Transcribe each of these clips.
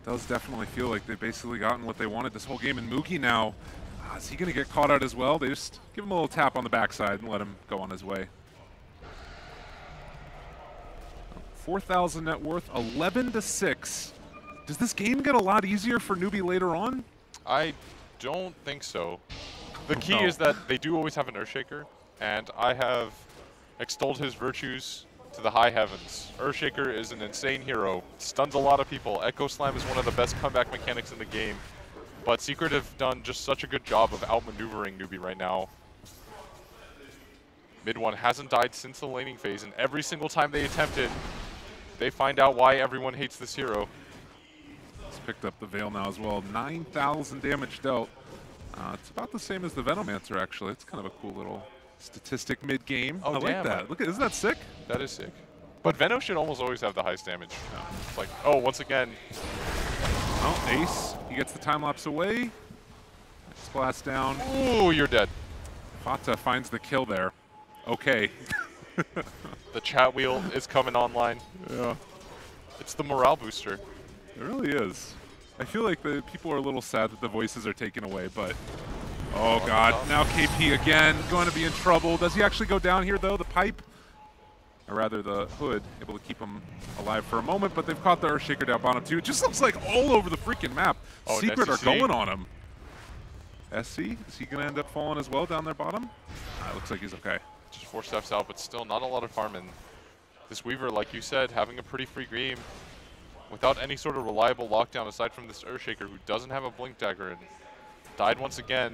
does definitely feel like they've basically gotten what they wanted this whole game. And Mookie now, is he going to get caught out as well? They just give him a little tap on the backside and let him go on his way. 4,000 net worth, 11-6. Does this game get a lot easier for Newbie later on? I don't think so. The key is that they do always have an Earthshaker, and I have extolled his virtues to the high heavens. Earthshaker is an insane hero, stuns a lot of people. Echo Slam is one of the best comeback mechanics in the game, but Secret have done just such a good job of outmaneuvering Newbie right now. Mid one hasn't died since the laning phase, and every single time they attempt it, they find out why everyone hates this hero. He's picked up the Veil now as well. 9,000 damage dealt. It's about the same as the Venomancer, actually. It's kind of a cool little statistic mid-game. Oh, I like that. Look at, isn't that sick? That is sick. But Veno should almost always have the highest damage. It's like, oh, once again. Oh, Ace. He gets the time lapse away. Splash down. Ooh, you're dead. Fata finds the kill there. Okay. The chat wheel is coming online. Yeah. It's the morale booster. It really is. I feel like the people are a little sad that the voices are taken away, but oh god, now KP again going to be in trouble. Does he actually go down here though? The pipe, or rather the hood, able to keep him alive for a moment, but they've caught the Earthshaker down bottom too. It just looks like all over the freaking map. Oh, Secret are going on him. SC, is he going to end up falling as well down there bottom? Looks like he's okay. Just 4 steps out, but still not a lot of farming. This Weaver, like you said, having a pretty free game without any sort of reliable lockdown aside from this Earthshaker who doesn't have a Blink Dagger and died once again.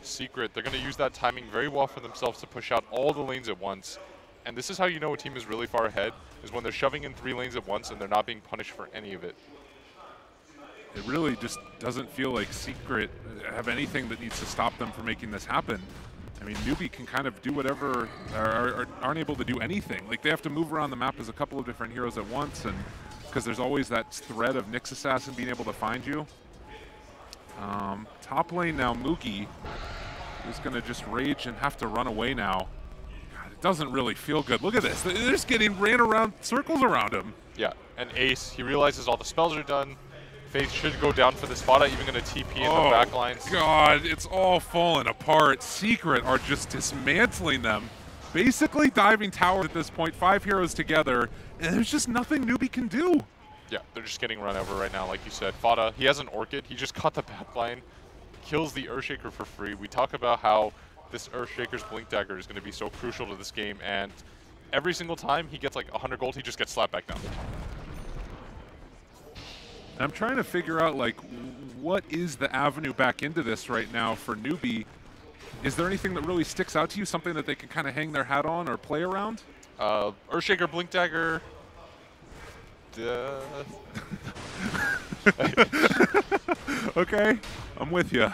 Secret, they're going to use that timing very well for themselves to push out all the lanes at once. And this is how you know a team is really far ahead, is when they're shoving in 3 lanes at once and they're not being punished for any of it. It really just doesn't feel like Secret have anything that needs to stop them from making this happen. I mean, Newbie can kind of do whatever, or aren't able to do anything. Like, they have to move around the map as a couple of different heroes at once, and because there's always that threat of Nyx Assassin being able to find you. Top lane now, Mookie is going to just rage and have to run away now. God, it doesn't really feel good. Look at this. They're just getting ran around, circles around him. Yeah, and Ace, he realizes all the spells are done. Faith should go down for the spot. Even going to TP in the back lines. God, it's all falling apart. Secret are just dismantling them. Basically diving towers at this point, 5 heroes together, and there's just nothing Newbie can do. Yeah, they're just getting run over right now, like you said. Fata, he has an Orchid. He just caught the back line, kills the Earthshaker for free. We talk about how this Earthshaker's Blink Dagger is going to be so crucial to this game, and every single time he gets like 100 gold, he just gets slapped back down. I'm trying to figure out, like, what is the avenue back into this right now for Newbie? Is there anything that really sticks out to you, something that they can kind of hang their hat on or play around? Earthshaker, Blink Dagger. Okay, I'm with you.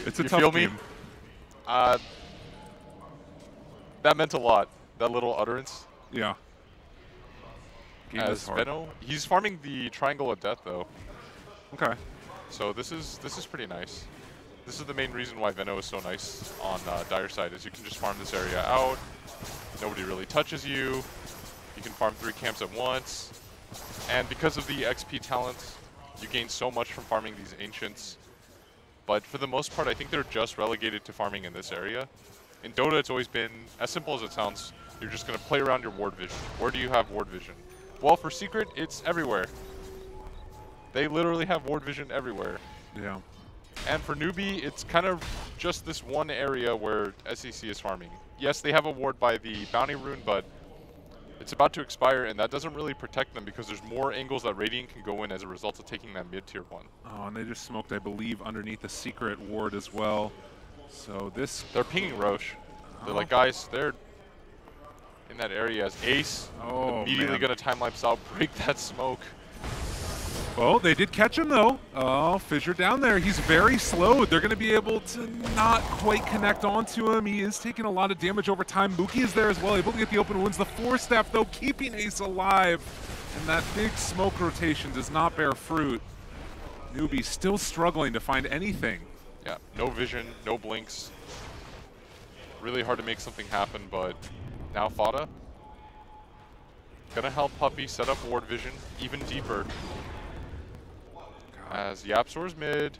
It's a you tough feel game. Me? That meant a lot, that little utterance. Yeah. As Veno, he's farming the Triangle of Death though. Okay. So this is pretty nice. This is the main reason why Veno is so nice on Dire side, is you can just farm this area out. Nobody really touches you. You can farm 3 camps at once. And because of the XP talent, you gain so much from farming these Ancients. But for the most part, I think they're just relegated to farming in this area. In Dota, it's always been, as simple as it sounds, you're just going to play around your ward vision. Where do you have ward vision? Well, for Secret, it's everywhere. They literally have ward vision everywhere. Yeah. And for Newbie, it's kind of just this one area where SEC is farming. Yes, they have a ward by the bounty rune, but it's about to expire, and that doesn't really protect them because there's more angles that Radiant can go in as a result of taking that mid-tier 1. Oh, and they just smoked, I believe, underneath the Secret ward as well. So this... They're pinging Roche. They're like, guys, they're in that area as Ace. Immediately going to time lapse out, break that smoke. Well, they did catch him, though. Oh, Fissure down there. He's very slowed. They're going to be able to not quite connect onto him. He is taking a lot of damage over time. Mookie is there as well, able to get the open wounds. The 4-staff, though, keeping Ace alive. And that big smoke rotation does not bear fruit. Newbie still struggling to find anything. Yeah, no vision, no blinks. Really hard to make something happen, but now Fata gonna help Puppey set up ward vision even deeper. As Yapsor's mid,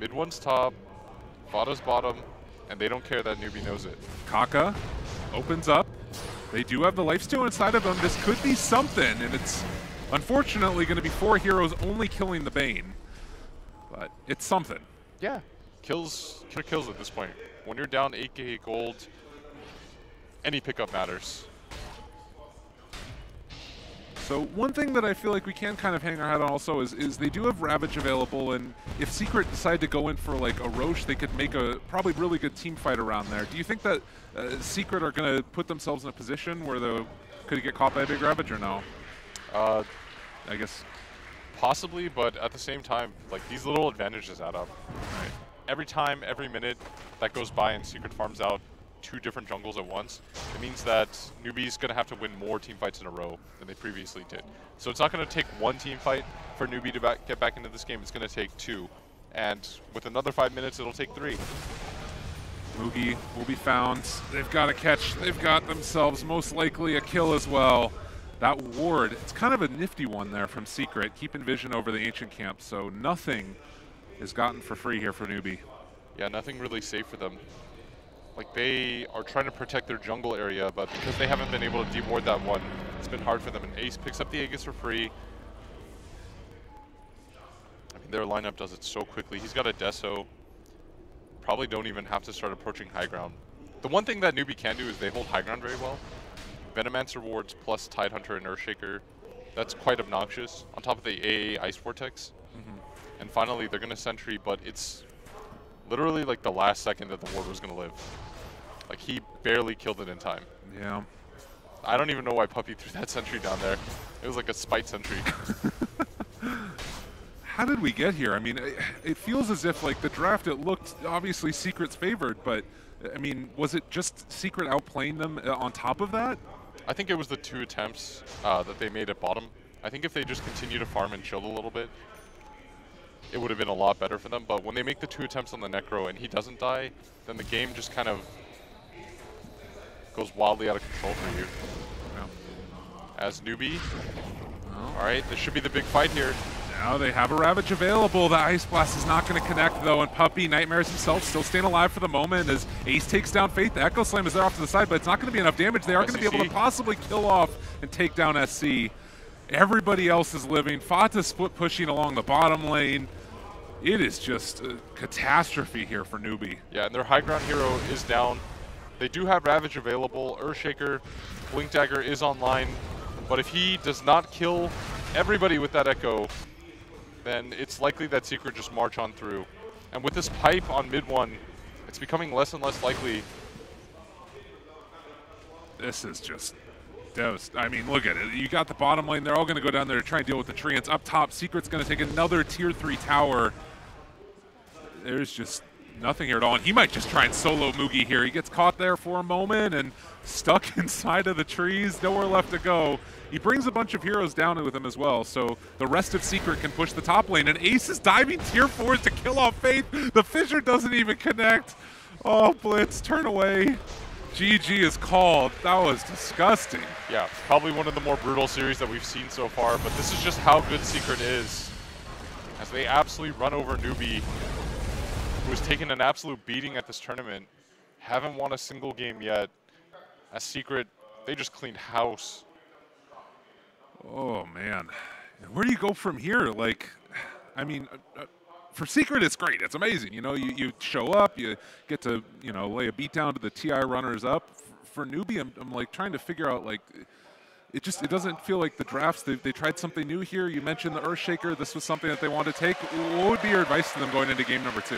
mid one's top, Vada's bottom, and they don't care that Newbie knows it. Kaka opens up. They do have the lifesteal inside of them. This could be something, and it's unfortunately going to be 4 heroes only killing the Bane. But it's something. Yeah, kills at this point. When you're down 8k gold, any pickup matters. So one thing that I feel like we can kind of hang our hat on also is they do have Ravage available, and if Secret decide to go in for like a Roche, they could make a probably really good team fight around there. Do you think that Secret are going to put themselves in a position where they could get caught by a big Ravage or no? I guess possibly, but at the same time, like these little advantages add up. Right. Every time, every minute that goes by and Secret farms out 2 different jungles at once, it means that Newbie's going to have to win more team fights in a row than they previously did. So it's not going to take 1 team fight for Newbie to get back into this game. It's going to take 2. And with another 5 minutes, it'll take 3. Mugi will be found. They've got a catch. They've got themselves most likely a kill as well. That ward, it's kind of a nifty one there from Secret, keeping vision over the ancient camp. So nothing is gotten for free here for Newbie. Yeah, nothing really safe for them. Like, they are trying to protect their jungle area, but because they haven't been able to deward that one, it's been hard for them. And Ace picks up the Aegis for free. I mean, their lineup does it so quickly. He's got a Deso. Probably don't even have to start approaching high ground. The one thing that Newbie can do is they hold high ground very well. Venomancer wards plus Tidehunter and Earthshaker. That's quite obnoxious. On top of the AA Ice Vortex. And finally, they're going to Sentry, but it's literally like the last second that the ward was going to live. Like, he barely killed it in time. Yeah. I don't even know why Puppy threw that Sentry down there. It was like a spite Sentry. How did we get here? I mean, it feels as if, like, the draft, it looked obviously Secret's favored, but, I mean, was it just Secret outplaying them on top of that? I think it was the 2 attempts that they made at bottom. I think if they just continue to farm and chill a little bit, it would have been a lot better for them. But when they make the 2 attempts on the Necro and he doesn't die, then the game just kind of goes wildly out of control for you. Yeah. As Newbie, all right, this should be the big fight here. Now they have a Ravage available. The Ice Blast is not going to connect, though, and Puppy, Nightmares himself, still staying alive for the moment as Ace takes down Faith. The Echo Slam is there off to the side, but it's not going to be enough damage. They are going to be able to possibly kill off and take down SC. Everybody else is living. Fata split pushing along the bottom lane. It is just a catastrophe here for Newbie. Yeah, and their high ground hero is down. They do have Ravage available. Earthshaker, Blink Dagger is online, but if he does not kill everybody with that Echo, then it's likely that Secret just march on through. And with this pipe on mid 1, it's becoming less and less likely. This is just I mean, look at it. You got the bottom lane. They're all going to go down there to try and deal with the Treants. Up top, Secret's going to take another tier 3 tower. There's just nothing here at all. And he might just try and solo Mugi here. He gets caught there for a moment and stuck inside of the trees. Nowhere left to go. He brings a bunch of heroes down with him as well, so the rest of Secret can push the top lane. And Ace is diving tier 4s to kill off Faith. The Fissure doesn't even connect. Oh, Blitz, turn away. GG is called. That was disgusting. Yeah, probably one of the more brutal series that we've seen so far, but this is just how good Secret is. As they absolutely run over Newbie, who has taken an absolute beating at this tournament. Haven't won a single game yet. As Secret, they just cleaned house. Oh, man. Where do you go from here? Like, I mean, for Secret, it's great. It's amazing. You know, you show up, you get to, you know, lay a beat down to the TI runners up. For Newbie, I'm like trying to figure out, like, it doesn't feel like the drafts. They tried something new here. You mentioned the Earthshaker. This was something that they wanted to take. What would be your advice to them going into game number 2?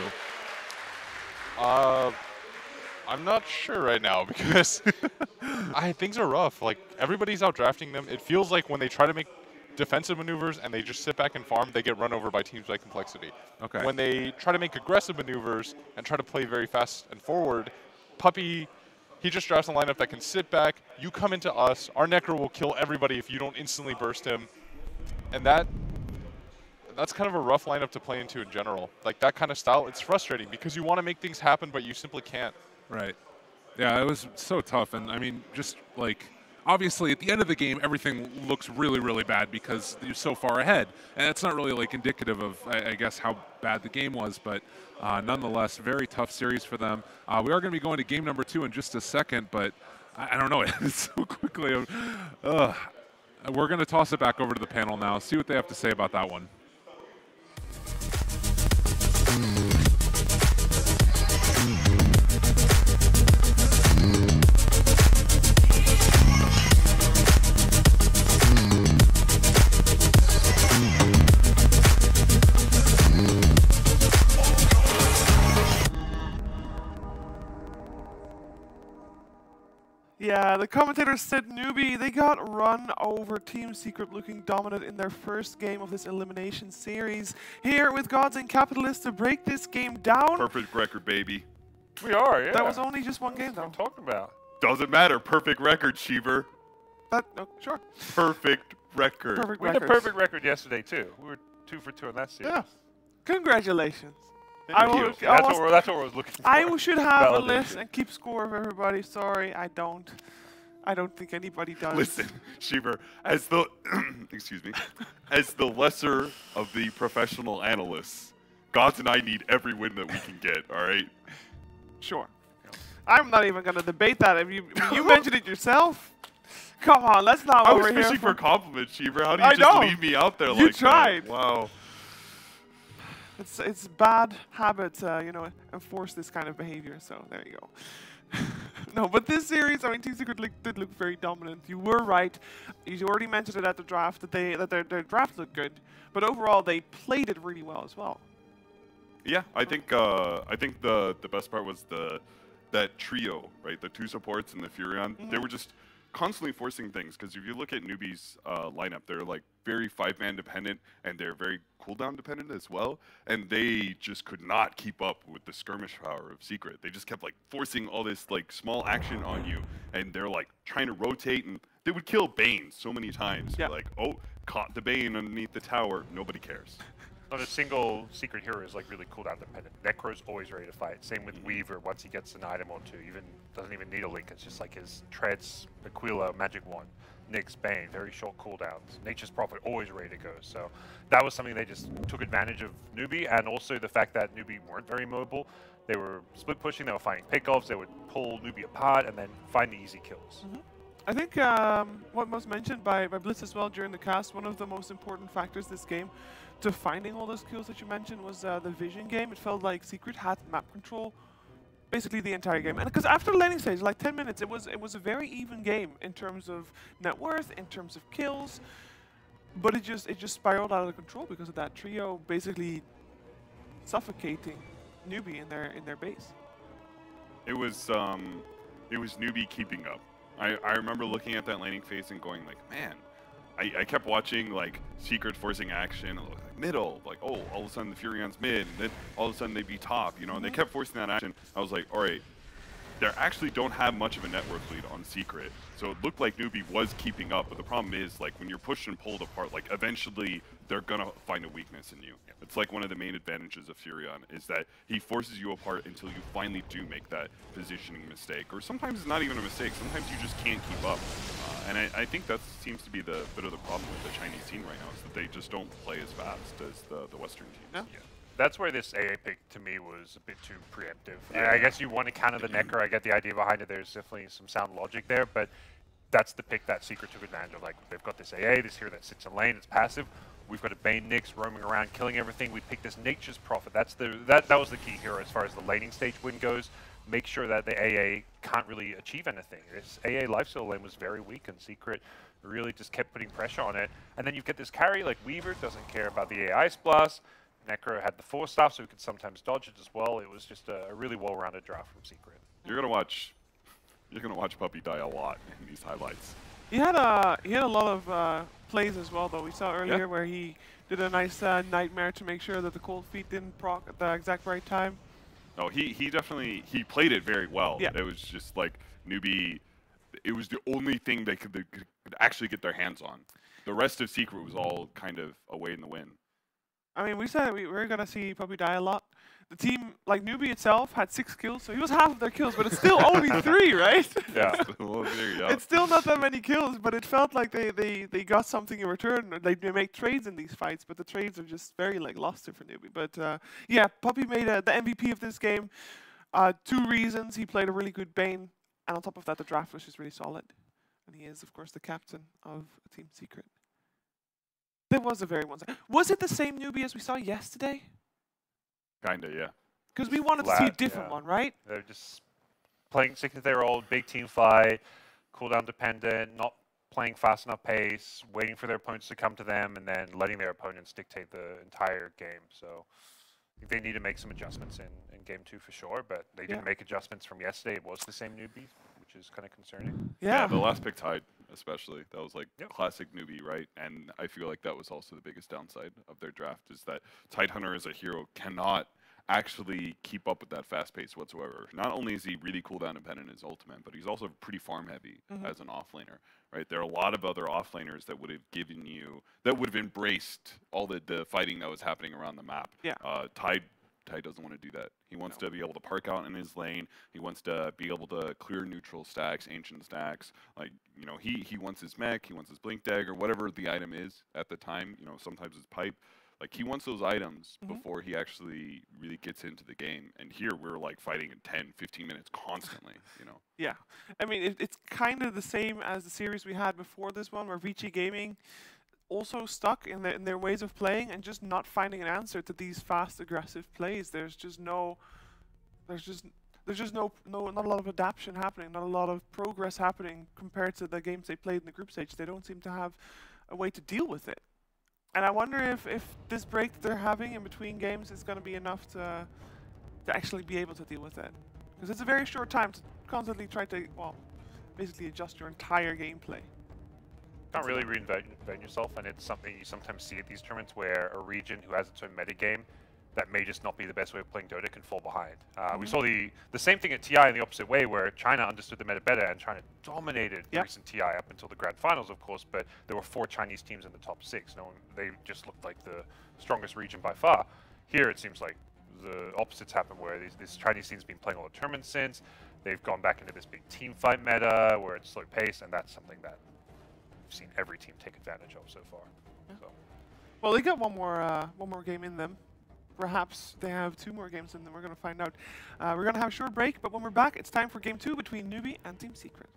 I'm not sure right now because things are rough. Like, everybody's out drafting them. It feels like when they try to make defensive maneuvers and they just sit back and farm, they get run over by teams like Complexity. Okay. When they try to make aggressive maneuvers and try to play very fast and forward, Puppy, he just drafts a lineup that can sit back. You come into us. Our Necro will kill everybody if you don't instantly burst him. And that's kind of a rough lineup to play into in general. Like, that kind of style, it's frustrating because you want to make things happen, but you simply can't. Right. Yeah, it was so tough. And, I mean, just, like, obviously, at the end of the game, everything looks really, really bad because you're so far ahead. And it's not really like indicative of, I guess, how bad the game was. But nonetheless, very tough series for them. We are going to be going to game number 2 in just a second, but I don't know. It's so quickly. We're going to toss it back over to the panel now, see what they have to say about that one. Yeah, the commentator said Newbie, they got run over. Team Secret looking dominant in their first game of this elimination series. Here with Gods and Capitalists to break this game down. Perfect record, baby. We are, yeah. That was only just one game, though. What are you talking about? Doesn't matter. Perfect record, Sheever. No, sure. Perfect record. Perfect We had a records. perfect record yesterday, too. We were 2 for 2 in that series. Yeah. Congratulations. Thank you. That's what I was looking for. I should have a Validation. list and keep score of everybody. Sorry, I don't. I don't think anybody does. Listen, Sheever, as the excuse me, as the lesser of the professional analysts, Gods and I need every win that we can get. All right. Sure. I'm not even going to debate that. If you mentioned it yourself. Come on, let's not I over was here. fishing for compliments, Sheever. How do I you just know. leave me out there You like tried. that? Wow. It's bad habit, you know, enforce this kind of behavior. So there you go. No, but this series, I mean, Team Secret did look very dominant. You were right. You already mentioned it at the draft that their draft looked good, but overall they played it really well as well. Yeah, I think the best part was that trio, right? The 2 supports and the Furion. They were just constantly forcing things, because if you look at Newbie's lineup, they're like very 5-man dependent, and they're very cooldown dependent as well, and they just could not keep up with the skirmish power of Secret. They just kept like forcing all this like small action on you, and they're like trying to rotate, and they would kill Bane so many times. Yeah. Like, oh, caught the Bane underneath the tower. Nobody cares. Not a single Secret hero is like really cooldown dependent. Necro's always ready to fight. Same with Weaver once he gets an item or 2. Even doesn't even need a link. It's just like his Treads, Aquila, Magic Wand, Nyx, Bane, very short cooldowns. Nature's Prophet always ready to go. So that was something they just took advantage of Newbie, and also the fact that Newbie weren't very mobile. They were split pushing, they were finding pickoffs, they would pull Newbie apart and then find the easy kills. I think what was mentioned by Blitz as well during the cast, one of the most important factors this game to finding all those kills that you mentioned was the vision game. It felt like Secret had map control basically the entire game. And because after the laning stage, like 10 minutes, it was a very even game in terms of net worth, in terms of kills. But it just spiraled out of control because of that trio basically suffocating Newbie in their base. It was Newbie keeping up. I remember looking at that laning phase and going like, man, I kept watching like Secret forcing action, like middle, like, oh, all of a sudden the Furion's mid, and then all of a sudden they'd be top, you know, and they kept forcing that action. I was like, all right, they actually don't have much of a network lead on Secret, so it looked like Newbie was keeping up, but the problem is, like, when you're pushed and pulled apart, like, eventually they're gonna find a weakness in you. It's like one of the main advantages of Furion, is that he forces you apart until you finally do make that positioning mistake, or sometimes it's not even a mistake, sometimes you just can't keep up. And I think that seems to be the bit of the problem with the Chinese team right now, is that they just don't play as fast as the Western teams. Yeah. That's where this AA pick, to me, was a bit too preemptive. Yeah. I guess you want to counter the Necro. I get the idea behind it. There's definitely some sound logic there, but that's the pick that Secret took advantage of. Like, they've got this AA, this hero that sits in lane, it's passive. We've got a Bane Nyx roaming around, killing everything. We picked this Nature's Prophet. That was the key hero as far as the laning stage win goes. Make sure that the AA can't really achieve anything. This AA lifesteal lane was very weak, and Secret really just kept putting pressure on it. And then you get this carry like Weaver, doesn't care about the AI Blast. Necro had the 4-staff, so he could sometimes dodge it as well. It was just a really well-rounded draft from Secret. You're gonna watch Puppy die a lot in these highlights. He had a lot of plays as well, though. We saw earlier where he did a nice nightmare to make sure that the cold feet didn't proc at the exact right time. No, he definitely played it very well. Yeah. It was just like Newbie. It was the only thing they could actually get their hands on. The rest of Secret was all kind of away in the wind. I mean, we said we were gonna see Puppy die a lot. the team, like Newbie itself, had 6 kills, so he was half of their kills, but it's still only 3, right? Yeah. Well, there you go. It's still not that many kills, but it felt like they got something in return. They make trades in these fights, but the trades are just very like luster for Newbie. But yeah, Puppy made the MVP of this game. 2 reasons: he played a really good Bane, and on top of that, the draft was just really solid. And he is, of course, the captain of Team Secret. That was a very one-sided. Was it the same Newbie as we saw yesterday? Kinda, yeah. Because we wanted to see a different yeah. one, right? They're just playing 60-year-old, big team fight, cooldown dependent, not playing fast enough pace, waiting for their opponents to come to them, and then letting their opponents dictate the entire game. So I think they need to make some adjustments in Game 2 for sure, but they didn't make adjustments from yesterday. It was the same Newbie, which is kind of concerning. Yeah. The last pick Tide, especially. That was like classic Newbie, right? And I feel like that was also the biggest downside of their draft, is that Tidehunter as a hero cannot actually keep up with that fast pace whatsoever. Not only is he really cooldown dependent in his ultimate, but he's also pretty farm heavy as an offlaner, right? There are a lot of other offlaners that would have given you, that would have embraced all the fighting that was happening around the map. Yeah. Tide doesn't want to do that. He wants to be able to park out in his lane. He wants to be able to clear neutral stacks, ancient stacks. Like, you know, he wants his mech, he wants his blink dagger, whatever the item is at the time. You know, sometimes it's pipe. Like, he wants those items before he actually really gets into the game. And here we're like fighting in 10, 15 minutes constantly, you know. Yeah. I mean, it's kind of the same as the series we had before this one, where Vici Gaming also stuck in their ways of playing and just not finding an answer to these fast, aggressive plays. There's not a lot of adaptation happening, not a lot of progress happening compared to the games they played in the group stage. They don't seem to have a way to deal with it. And I wonder if this break that they're having in between games is going to be enough to actually be able to deal with it. Because it's a very short time to constantly try to, well, basically adjust your entire gameplay. Can't really reinvent yourself, and it's something you sometimes see at these tournaments where a region who has its own metagame that may just not be the best way of playing Dota can fall behind. We saw the same thing at TI in the opposite way, where China understood the meta better and China dominated the recent TI up until the grand finals, of course, but there were 4 Chinese teams in the top 6. They just looked like the strongest region by far. Here it seems like the opposites happen, where this Chinese team's been playing all the tournaments since. They've gone back into this big team fight meta where it's slow paced, and that's something that we've seen every team take advantage of so far. So. Well, they got one more game in them. Perhaps they have 2 more games in them. We're going to find out. We're going to have a short break, but when we're back, it's time for Game 2 between Newbie and Team Secret.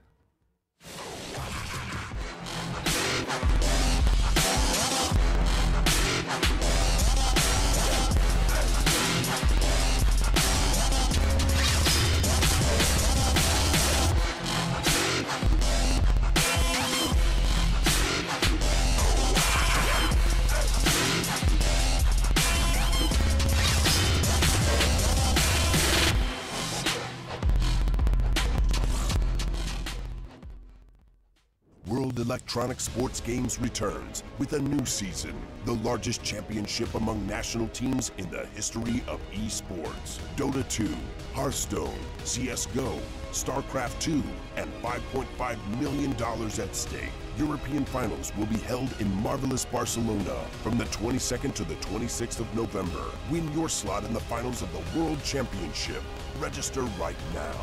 World Electronic Sports Games returns with a new season, the largest championship among national teams in the history of eSports. Dota 2, Hearthstone, CSGO, StarCraft 2, and $5.5 million at stake. European finals will be held in marvelous Barcelona from the 22nd to the 26th of November. Win your slot in the finals of the World Championship. Register right now.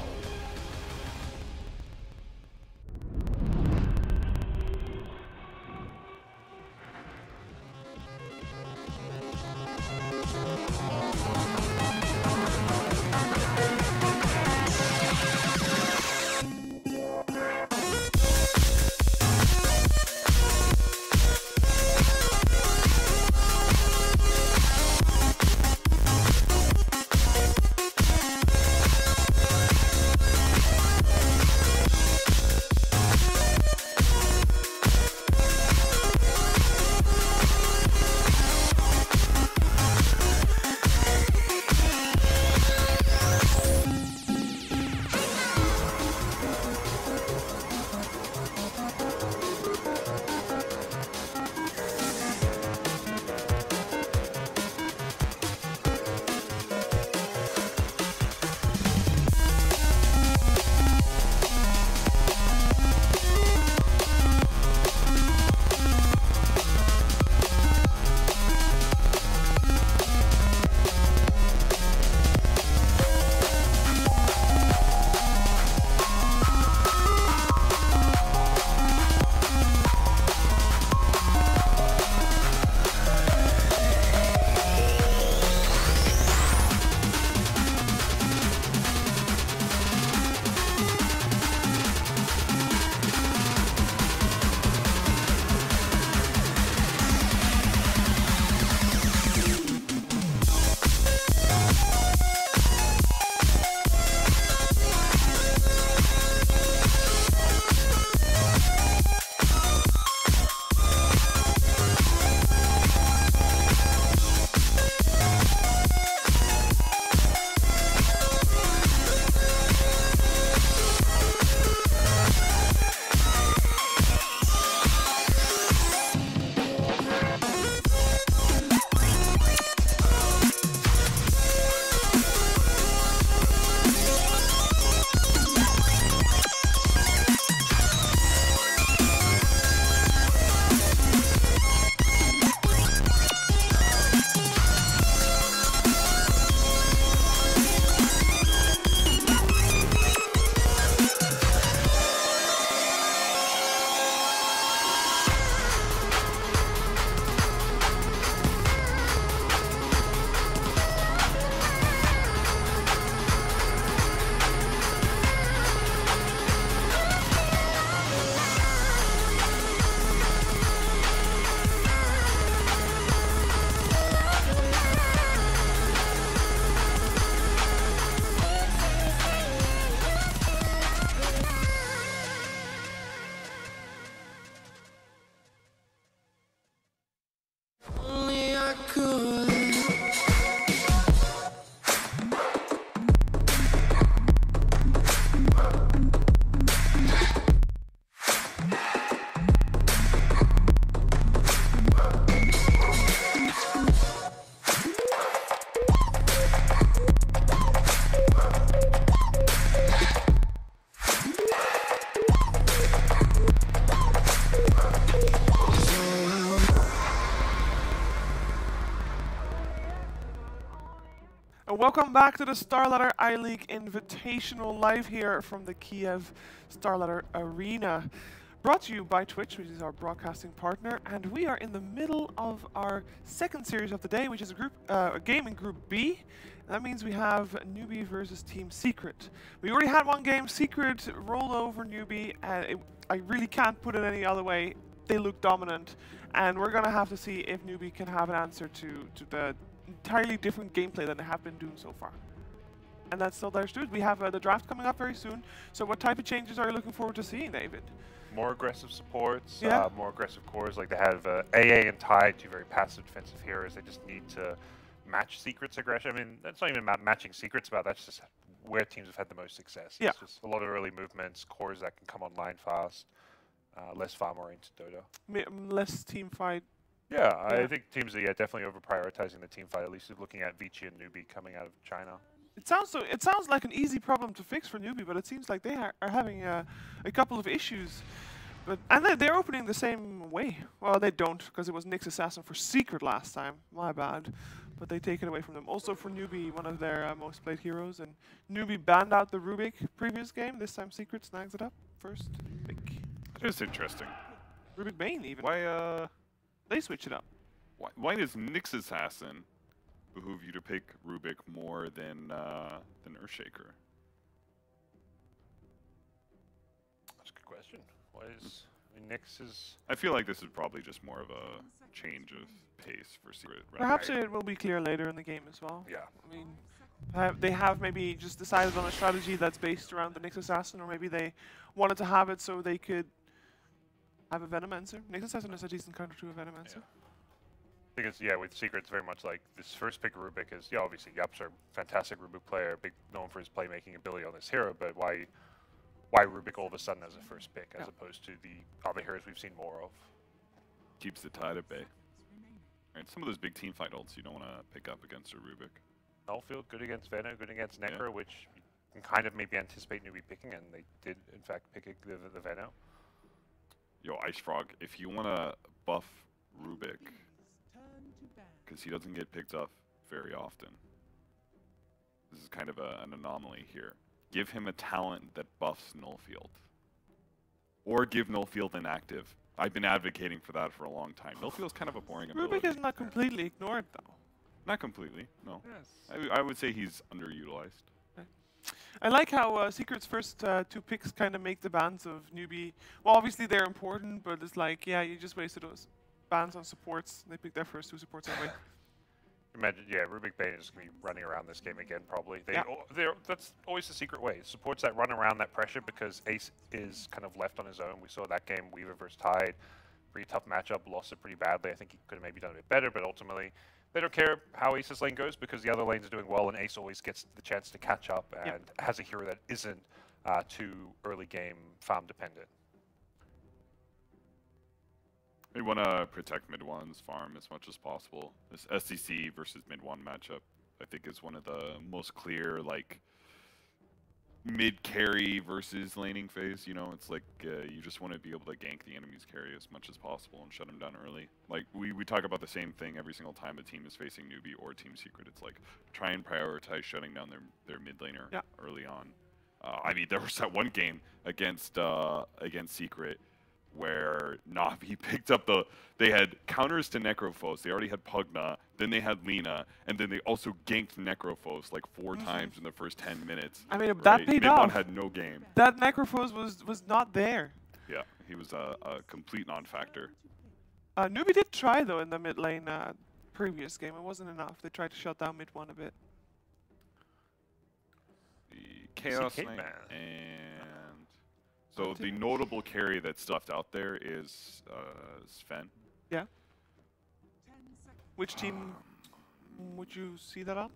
Welcome back to the Starladder I-League Invitational live here from the Kiev Starladder Arena. Brought to you by Twitch, which is our broadcasting partner, and we are in the middle of our second series of the day, which is a game in Group B. That means we have Newbie versus Team Secret. We already had one game. Secret rolled over Newbie, and I really can't put it any other way. They look dominant, and we're gonna have to see if Newbie can have an answer to the entirely different gameplay than they have been doing so far. And that's all there's to it. We have the draft coming up very soon. So what type of changes are you looking forward to seeing, David? More aggressive supports, yeah. More aggressive cores. Like they have AA and Tide, two very passive defensive heroes. They just need to match Secret's aggression. I mean, that's not even about matching Secret's about. That's just where teams have had the most success. Yeah. It's just a lot of early movements, cores that can come online fast, less farm-oriented Dota. Less team fight. Yeah, I think teams are definitely over-prioritizing the team fight, at least looking at Vici and Newbie coming out of China. It sounds like an easy problem to fix for Newbie, but it seems like they are having a couple of issues. And they're opening the same way. Well, they don't, because it was Nyx Assassin for Secret last time. My bad. But they take it away from them. Also for Newbie, one of their most played heroes. And Newbie banned out the Rubik previous game. This time Secret snags it up first pick. It's interesting. Rubik Bane even. Why They switch it up. why does Nyx Assassin behoove you to pick Rubik more than Earthshaker? That's a good question. What is... I mean, Nyx is... I feel like this is probably just more of a change of pace for Secret. Perhaps it will be clear later in the game as well. Yeah. I mean, they have maybe just decided on a strategy that's based around the Nyx Assassin, or maybe they wanted to have it so they could have a Venomancer. Nyx Assassin is a decent counter to a Venomancer. Yeah. I think it's, with Secret, it's very much like this first pick Rubik is, obviously Yups are fantastic Rubik player, known for his playmaking ability on this hero, but why Rubik all of a sudden as a first pick as opposed to the other heroes we've seen more of? Keeps the tide at bay. Right, some of those big team fight ults you don't want to pick up against a Rubik. Nullfield, good against Veno, good against Necro, which you can kind of maybe anticipate Newbie picking, and they did in fact pick the Veno. Yo, Ice Frog, if you want to buff Rubik, because he doesn't get picked up very often. This is kind of an anomaly here. Give him a talent that buffs Nullfield. Or give Nullfield inactive. I've been advocating for that for a long time. Nullfield's kind of a boring ability. Rubik is not completely ignored, though. Not completely, no. Yes. I would say he's underutilized. I like how Secret's first two picks kind of make the bans of Newbie. Well, obviously they're important, but it's like, yeah, you just wasted those bans on supports. They picked their first two supports anyway. Imagine, Rubik Bane is going to be running around this game again, probably. That's always the Secret way. Supports that run around that pressure because Ace is kind of left on his own. We saw that game, Weaver versus Tide. Pretty tough matchup, lost it pretty badly. I think he could have maybe done a bit better, but ultimately, they don't care how Ace's lane goes because the other lanes are doing well, and Ace always gets the chance to catch up and has a hero that isn't too early game farm dependent. We want to protect mid-1's farm as much as possible. This SCC versus mid-1 matchup, I think, is one of the most clear, like, mid-carry versus laning phase. You know, it's like you just want to be able to gank the enemy's carry as much as possible and shut them down early. Like, we talk about the same thing every single time a team is facing Newbie or Team Secret. It's like, try and prioritize shutting down their mid laner early on. I mean, there was that one game against Secret where Na'Vi picked up they had counters to Necrophos. They already had Pugna, then they had Lina, and then they also ganked Necrophos like 4 times in the first 10 minutes. I mean, that paid off. Mid-1 had no game. That Necrophos was not there. Yeah, he was a complete non-factor. Newbie did try, though, in the mid lane previous game. It wasn't enough. They tried to shut down mid-1 a bit. The Chaos Knight and... So the notable carry that's stuffed out there is Sven. Yeah. Which team would you see that on?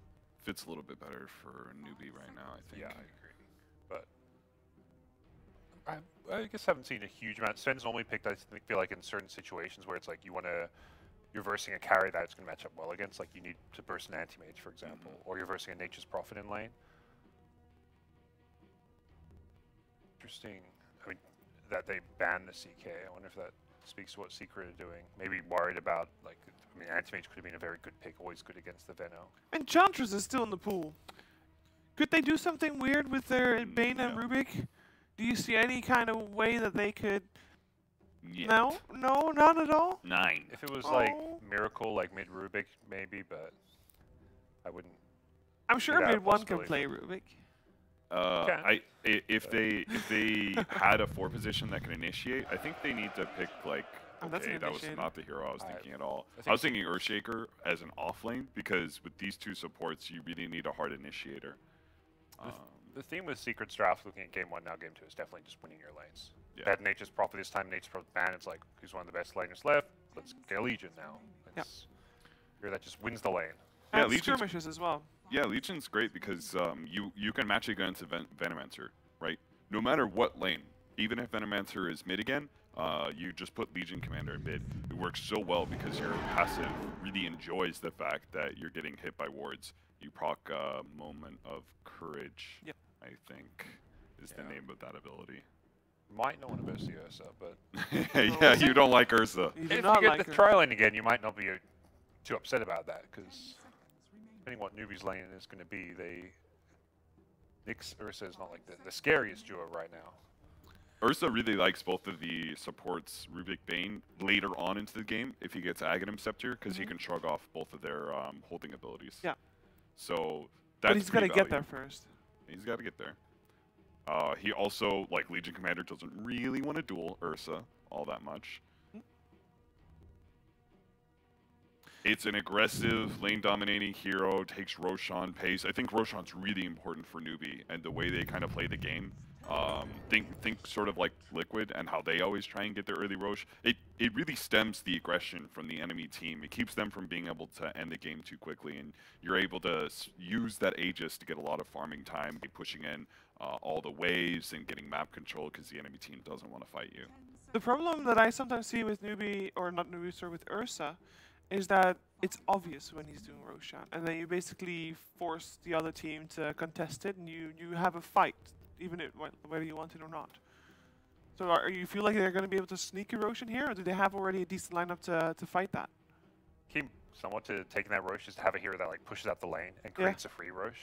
Fits a little bit better for a Newbie right now, I think. Yeah, I agree. But I guess I haven't seen a huge amount. Sven's normally picked, I feel like, in certain situations where it's like you're versing a carry that it's going to match up well against. Like you need to burst an anti-mage, for example, or you're versing a Nature's Prophet in lane. Interesting. I mean, that they banned the CK. I wonder if that speaks to what Secret are doing. Maybe worried about, like, I mean, Anti-Mage could have been a very good pick, always good against the Veno. And Enchantress is still in the pool. Could they do something weird with their Bane and Rubik? Do you see any kind of way that they could... Yeah. No? No, not at all? 9. If it was like Miracle, like mid Rubik, maybe, but I wouldn't. I'm sure that mid 1 can possibility. play Rubik. If they had a 4 position that can initiate, I think they need to pick like. Oh, that's Okay, an that was initiator. not the hero I was thinking at all. I think I was thinking Earthshaker as an off lane because with these 2 supports, you really need a hard initiator. The theme with Secret's draft, looking at game 1 now, game 2, is definitely just winning your lanes. Yeah. Bad Nature's Prophet this time, Nature's Prophet ban. It's like, who's one of the best laners left? Let's get a Legion now. It's hero that just wins the lane. Yeah, And Legion's- skirmishes as well. Yeah, Legion's great because you can match it against a Venomancer, right? No matter what lane, even if Venomancer is mid again, you just put Legion Commander in mid. It works so well because your passive really enjoys the fact that you're getting hit by wards. You proc Moment of Courage, Yep. I think, is the name of that ability. Might not want to verse the Ursa, but Yeah, you don't like Ursa. You do if not you get like the her. tri lane again, you might not be too upset about that, because depending what newbie's lane is going to be, Nyx Ursa is not like the scariest duo right now. Ursa really likes both of the supports Rubik Bane later on into the game if he gets Aghanim Scepter because he can shrug off both of their holding abilities. Yeah. So that's But he's got to pretty get there valuable. first. He's got to get there. He also, like Legion Commander, doesn't really want to duel Ursa all that much. It's an aggressive, lane-dominating hero, takes Roshan pace. I think Roshan's really important for newbie and the way they kind of play the game. Think sort of like Liquid and how they always try and get their early Rosh. It really stems the aggression from the enemy team. It keeps them from being able to end the game too quickly, and you're able to use that Aegis to get a lot of farming time by pushing in all the waves and getting map control because the enemy team doesn't want to fight you. The problem that I sometimes see with newbie, or not newbie, sorry, with Ursa, is that it's obvious when he's doing Roshan, and then you basically force the other team to contest it, and you have a fight, even whether you want it or not. So you feel like they're going to be able to sneak a Roshan here, or do they have already a decent lineup to fight that? Key somewhat to taking that Rosh is to have a hero that like pushes out the lane and creates a free Rosh.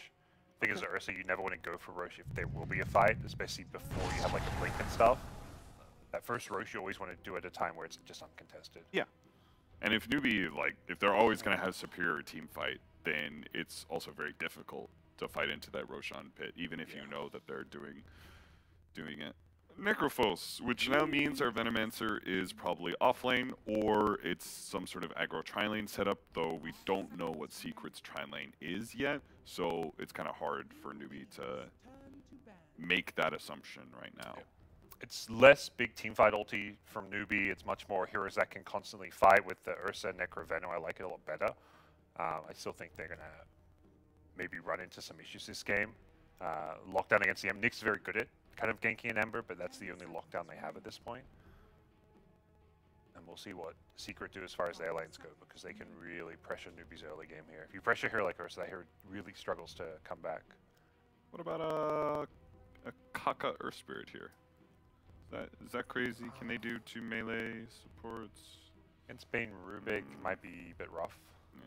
I think as Ursa, you never want to go for Rosh if there will be a fight, especially before you have like a blink and stuff. That first Rosh you always want to do at a time where it's just uncontested. Yeah. And if newbie, like, if they're always going to have superior team fight, then it's also very difficult to fight into that Roshan pit, even if you know that they're doing it. Necrophos, which now means our Venomancer is probably offlane, or it's some sort of aggro tri-lane setup, though we don't know what Secret's tri-lane is yet, so it's kind of hard for newbie to make that assumption right now. Yeah. It's less big teamfight ulti from newbie. It's much more heroes that can constantly fight with the Ursa, Necro, Veno. I like it a lot better. I still think they're going to maybe run into some issues this game. Lockdown against the M. Nyx is very good at kind of ganking an Ember, but that's the only lockdown they have at this point. And we'll see what Secret do as far as their lanes go, because they can really pressure newbies early game here. If you pressure a hero like Ursa, that hero really struggles to come back. What about a Kaka Earth Spirit here? Is that crazy? Can they do 2 melee supports? Against Bane Rubik might be a bit rough. Yeah.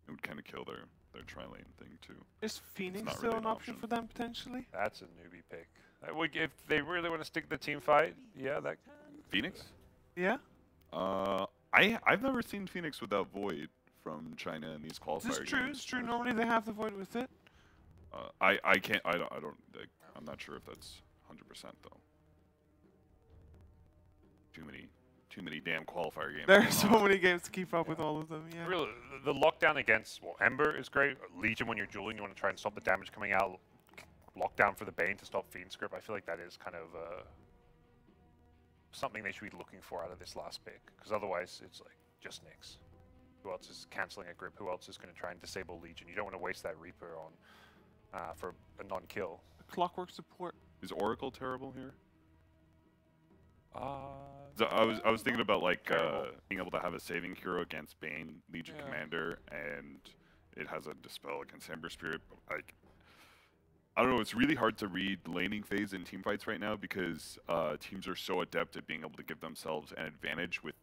It would kind of kill their tri-lane thing too. Is Phoenix not still really an an option for them potentially? That's a newbie pick. If they really want to stick the team fight, yeah, that. Phoenix? Yeah. I've never seen Phoenix without Void from China in these qualifier This is true. games. It's true. Normally they have the Void with it. I don't I'm not sure if that's 100% though. Too many damn qualifier games. There going are so on. many games to keep up with all of them. Yeah. Really, the lockdown against Ember is great. Legion when you're dueling, you want to try and stop the damage coming out. Lockdown for the Bane to stop Fiend Script. I feel like that is kind of something they should be looking for out of this last pick, because otherwise it's like just Nyx. Who else is canceling a grip? Who else is going to try and disable Legion? You don't want to waste that Reaper on for a non-kill. Clockwork support. Is Oracle terrible here? Uh, So I was thinking about like Terrible. being able to have a saving hero against Bane, Legion Yeah. Commander, and it has a dispel against Ember Spirit. But like, I don't know, it's really hard to read laning phase in team fights right now because teams are so adept at being able to give themselves an advantage with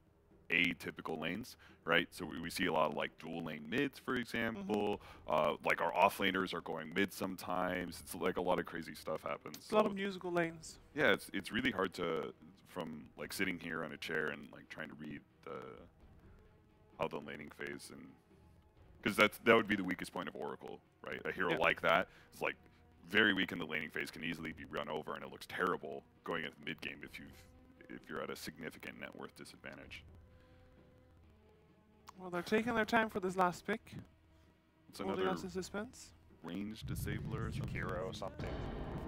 atypical lanes, right? So we see a lot of like dual lane mids, for example. Like our offlaners are going mid sometimes. It's like a lot of crazy stuff happens. A lot of musical lanes. Yeah, it's really hard to, from like sitting here on a chair and like trying to read how the laning phase, and because that would be the weakest point of Oracle, right? A hero like that is like very weak in the laning phase, can easily be run over, and it looks terrible going at the mid game if you're at a significant net worth disadvantage. Well, they're taking their time for this last pick. It's Holding another us in suspense. range disabler or something. Hero or something.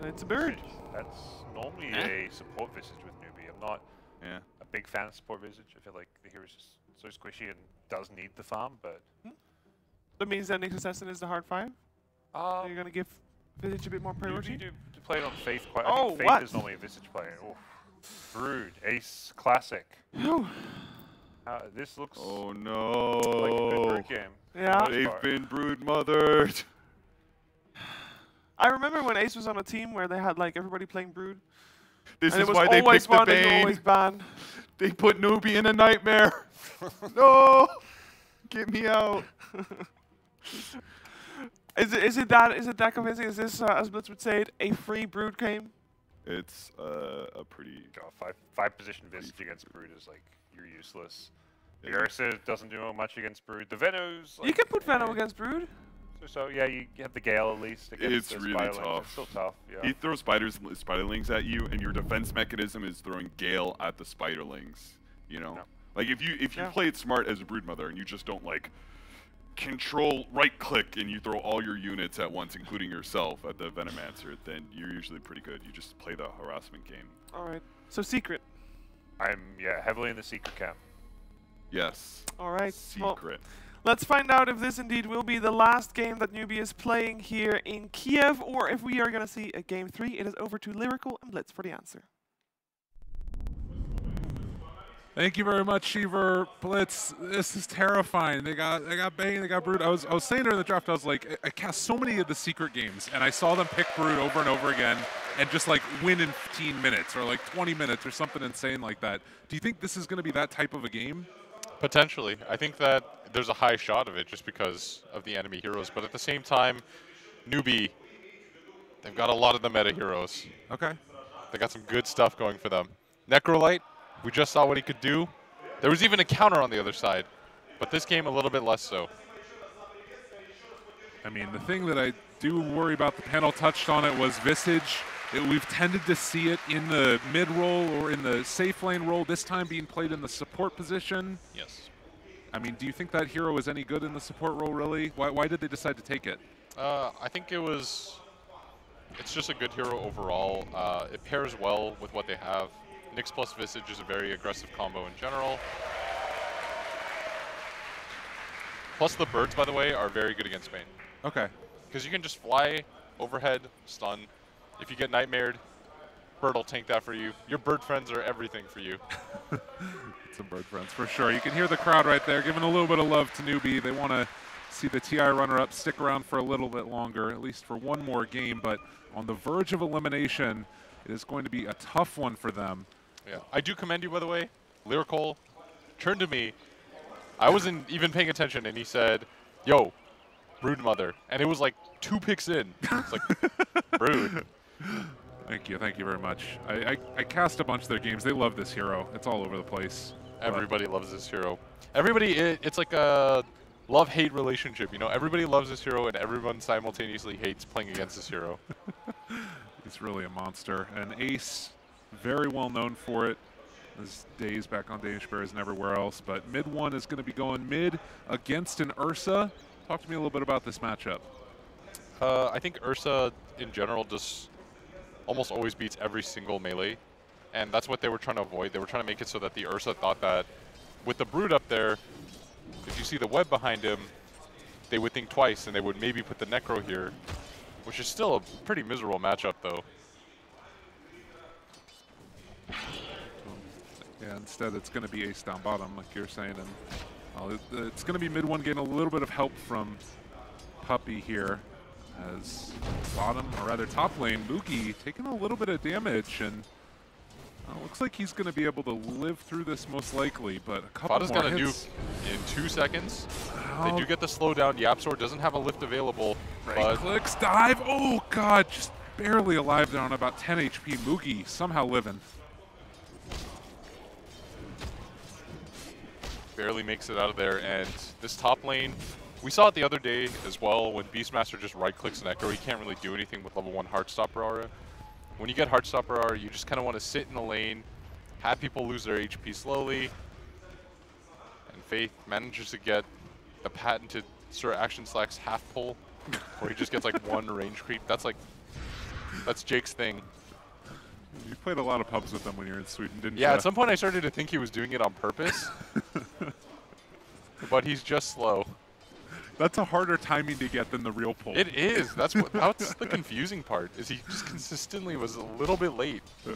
It's a bird. That's normally a support visage with newbie. I'm not a big fan of support visage. I feel like the hero is just so squishy and does need the farm, but... That means that Nick's Assassin is the hard 5? So you're going to give Visage a bit more priority? To play it on Faith quite... Oh, I think Faith what? is normally a visage player. Oh. Brood, Ace, Classic. This looks Oh like a no! good Brood game. Yeah. They've been brood mothered. I remember when Ace was on a team where they had like everybody playing Brood. This And is it was why they always picked the one that you Bane. always ban. They put Newbie in a nightmare. No, get me out. Is it that convincing? Is this, as Blitz would say it, a free Brood game? It's a pretty. God, five position visage against Brood is like, you're useless. The Ursa doesn't do much against Brood. The Venom's like, You can put Venom against Brood. So yeah, you have the Gale at least against It's the really Spiderlings. tough. It's still tough, yeah. He throws spiderlings at you, and your defense mechanism is throwing Gale at the spiderlings. You know, like if you play it smart as a Broodmother and you just don't like control right click and you throw all your units at once, including yourself, at the Venomancer, then you're usually pretty good. You just play the harassment game. All right. So secret. I'm heavily in the secret camp. Yes. All right. Secret. Well, let's find out if this indeed will be the last game that Newbie is playing here in Kiev, or if we are going to see a game 3. It is over to Lyrical and Blitz for the answer. Thank you very much, Shiver. Blitz, this is terrifying. They got Bane, they got Brood. I was saying during the draft, I was like, I cast so many of the secret games, and I saw them pick Brood over and over again, and just like win in 15 minutes or like 20 minutes or something insane like that. Do you think this is going to be that type of a game? Potentially. I think that there's a high shot of it just because of the enemy heroes, but at the same time, Newbie, they've got a lot of the meta heroes. Okay. They got some good stuff going for them. Necrolite, we just saw what he could do. There was even a counter on the other side, but this game a little bit less so. I mean, the thing that I do worry about, the panel touched on it, was Visage. We've tended to see it in the mid role or in the safe lane role, this time being played in the support position. Yes. I mean, do you think that hero is any good in the support role, really? Why did they decide to take it? I think it's just a good hero overall. It pairs well with what they have. Nyx plus Visage is a very aggressive combo in general. Plus the birds, by the way, are very good against Bane. Okay. Because you can just fly overhead, stun. If you get nightmared, bird will tank that for you. Your bird friends are everything for you. Some bird friends, for sure. You can hear the crowd right there giving a little bit of love to Newbie. They want to see the TI runner-up stick around for a little bit longer, at least for one more game. But on the verge of elimination, it is going to be a tough one for them. Yeah, I do commend you, by the way. Lyrical turned to me. I wasn't even paying attention, and he said, "Yo, Broodmother," and it was like 2 picks in. It's like, Brood. Thank you very much. I cast a bunch of their games. They love this hero. It's all over the place. Everybody loves this hero. It's like a love-hate relationship, you know? Everybody loves this hero, and everyone simultaneously hates playing against this hero. He's really a monster. And Ace, very well known for it. His days back on Danish Bears and everywhere else. But mid one is going to be going mid against an Ursa. Talk to me a little bit about this matchup. I think Ursa, in general, just almost always beats every single melee. And that's what they were trying to avoid. They were trying to make it so that the Ursa thought that with the Brood up there, if you see the web behind him, they would think twice and they would maybe put the Necro here, which is still a pretty miserable matchup, though. Yeah, instead it's going to be Ace down bottom, like you're saying. And it's going to be mid one getting a little bit of help from Puppy here. As bottom, or rather top lane, Mookie taking a little bit of damage, and looks like he's going to be able to live through this most likely, but a couple Fada's more got a hits. nuke in 2 seconds. They do get the slowdown. YapzOr doesn't have a lift available. Right clicks, dive. Oh god, just barely alive down about 10 HP. Moogie somehow living. Barely makes it out of there, and this top lane, we saw it the other day as well when Beastmaster just right-clicks an Echo. He can't really do anything with level 1 Heartstopper Aura. When you get Heartstopper Aura, you just kind of want to sit in the lane, have people lose their HP slowly, and Faith manages to get the patented Sir Action Slack's half pull, where he just gets like 1 range creep. That's Jake's thing. You played a lot of pubs with him when you were in Sweden, didn't you? Yeah, at some point I started to think he was doing it on purpose, but he's just slow. That's a harder timing to get than the real pull. It is. That's the confusing part. Is he just consistently was a little bit late. Yeah.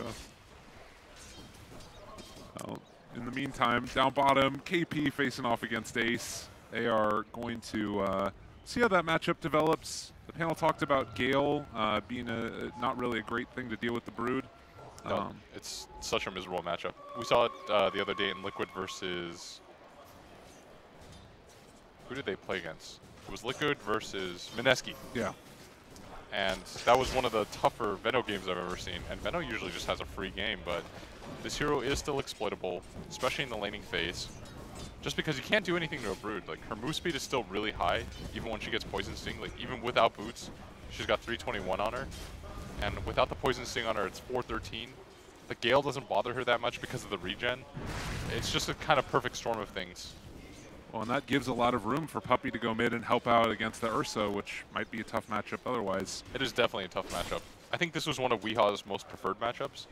Well, in the meantime, down bottom, KP facing off against Ace. They are going to see how that matchup develops. The panel talked about Gale being not really a great thing to deal with the Brood. No, it's such a miserable matchup. We saw it the other day in Liquid versus... Who did they play against? It was Liquid versus Mineski. Yeah. And that was one of the tougher Veno games I've ever seen. And Veno usually just has a free game, but this hero is still exploitable, especially in the laning phase. Just because you can't do anything to a Brood. Like, her move speed is still really high, even when she gets Poison Sting. Like, even without boots, she's got 321 on her. And without the Poison Sting on her, it's 413. The Gale doesn't bother her that much because of the regen. It's just a kind of perfect storm of things. Well, and that gives a lot of room for Puppey to go mid and help out against the Ursa, which might be a tough matchup otherwise. It is definitely a tough matchup. I think this was one of Weeha's most preferred matchups,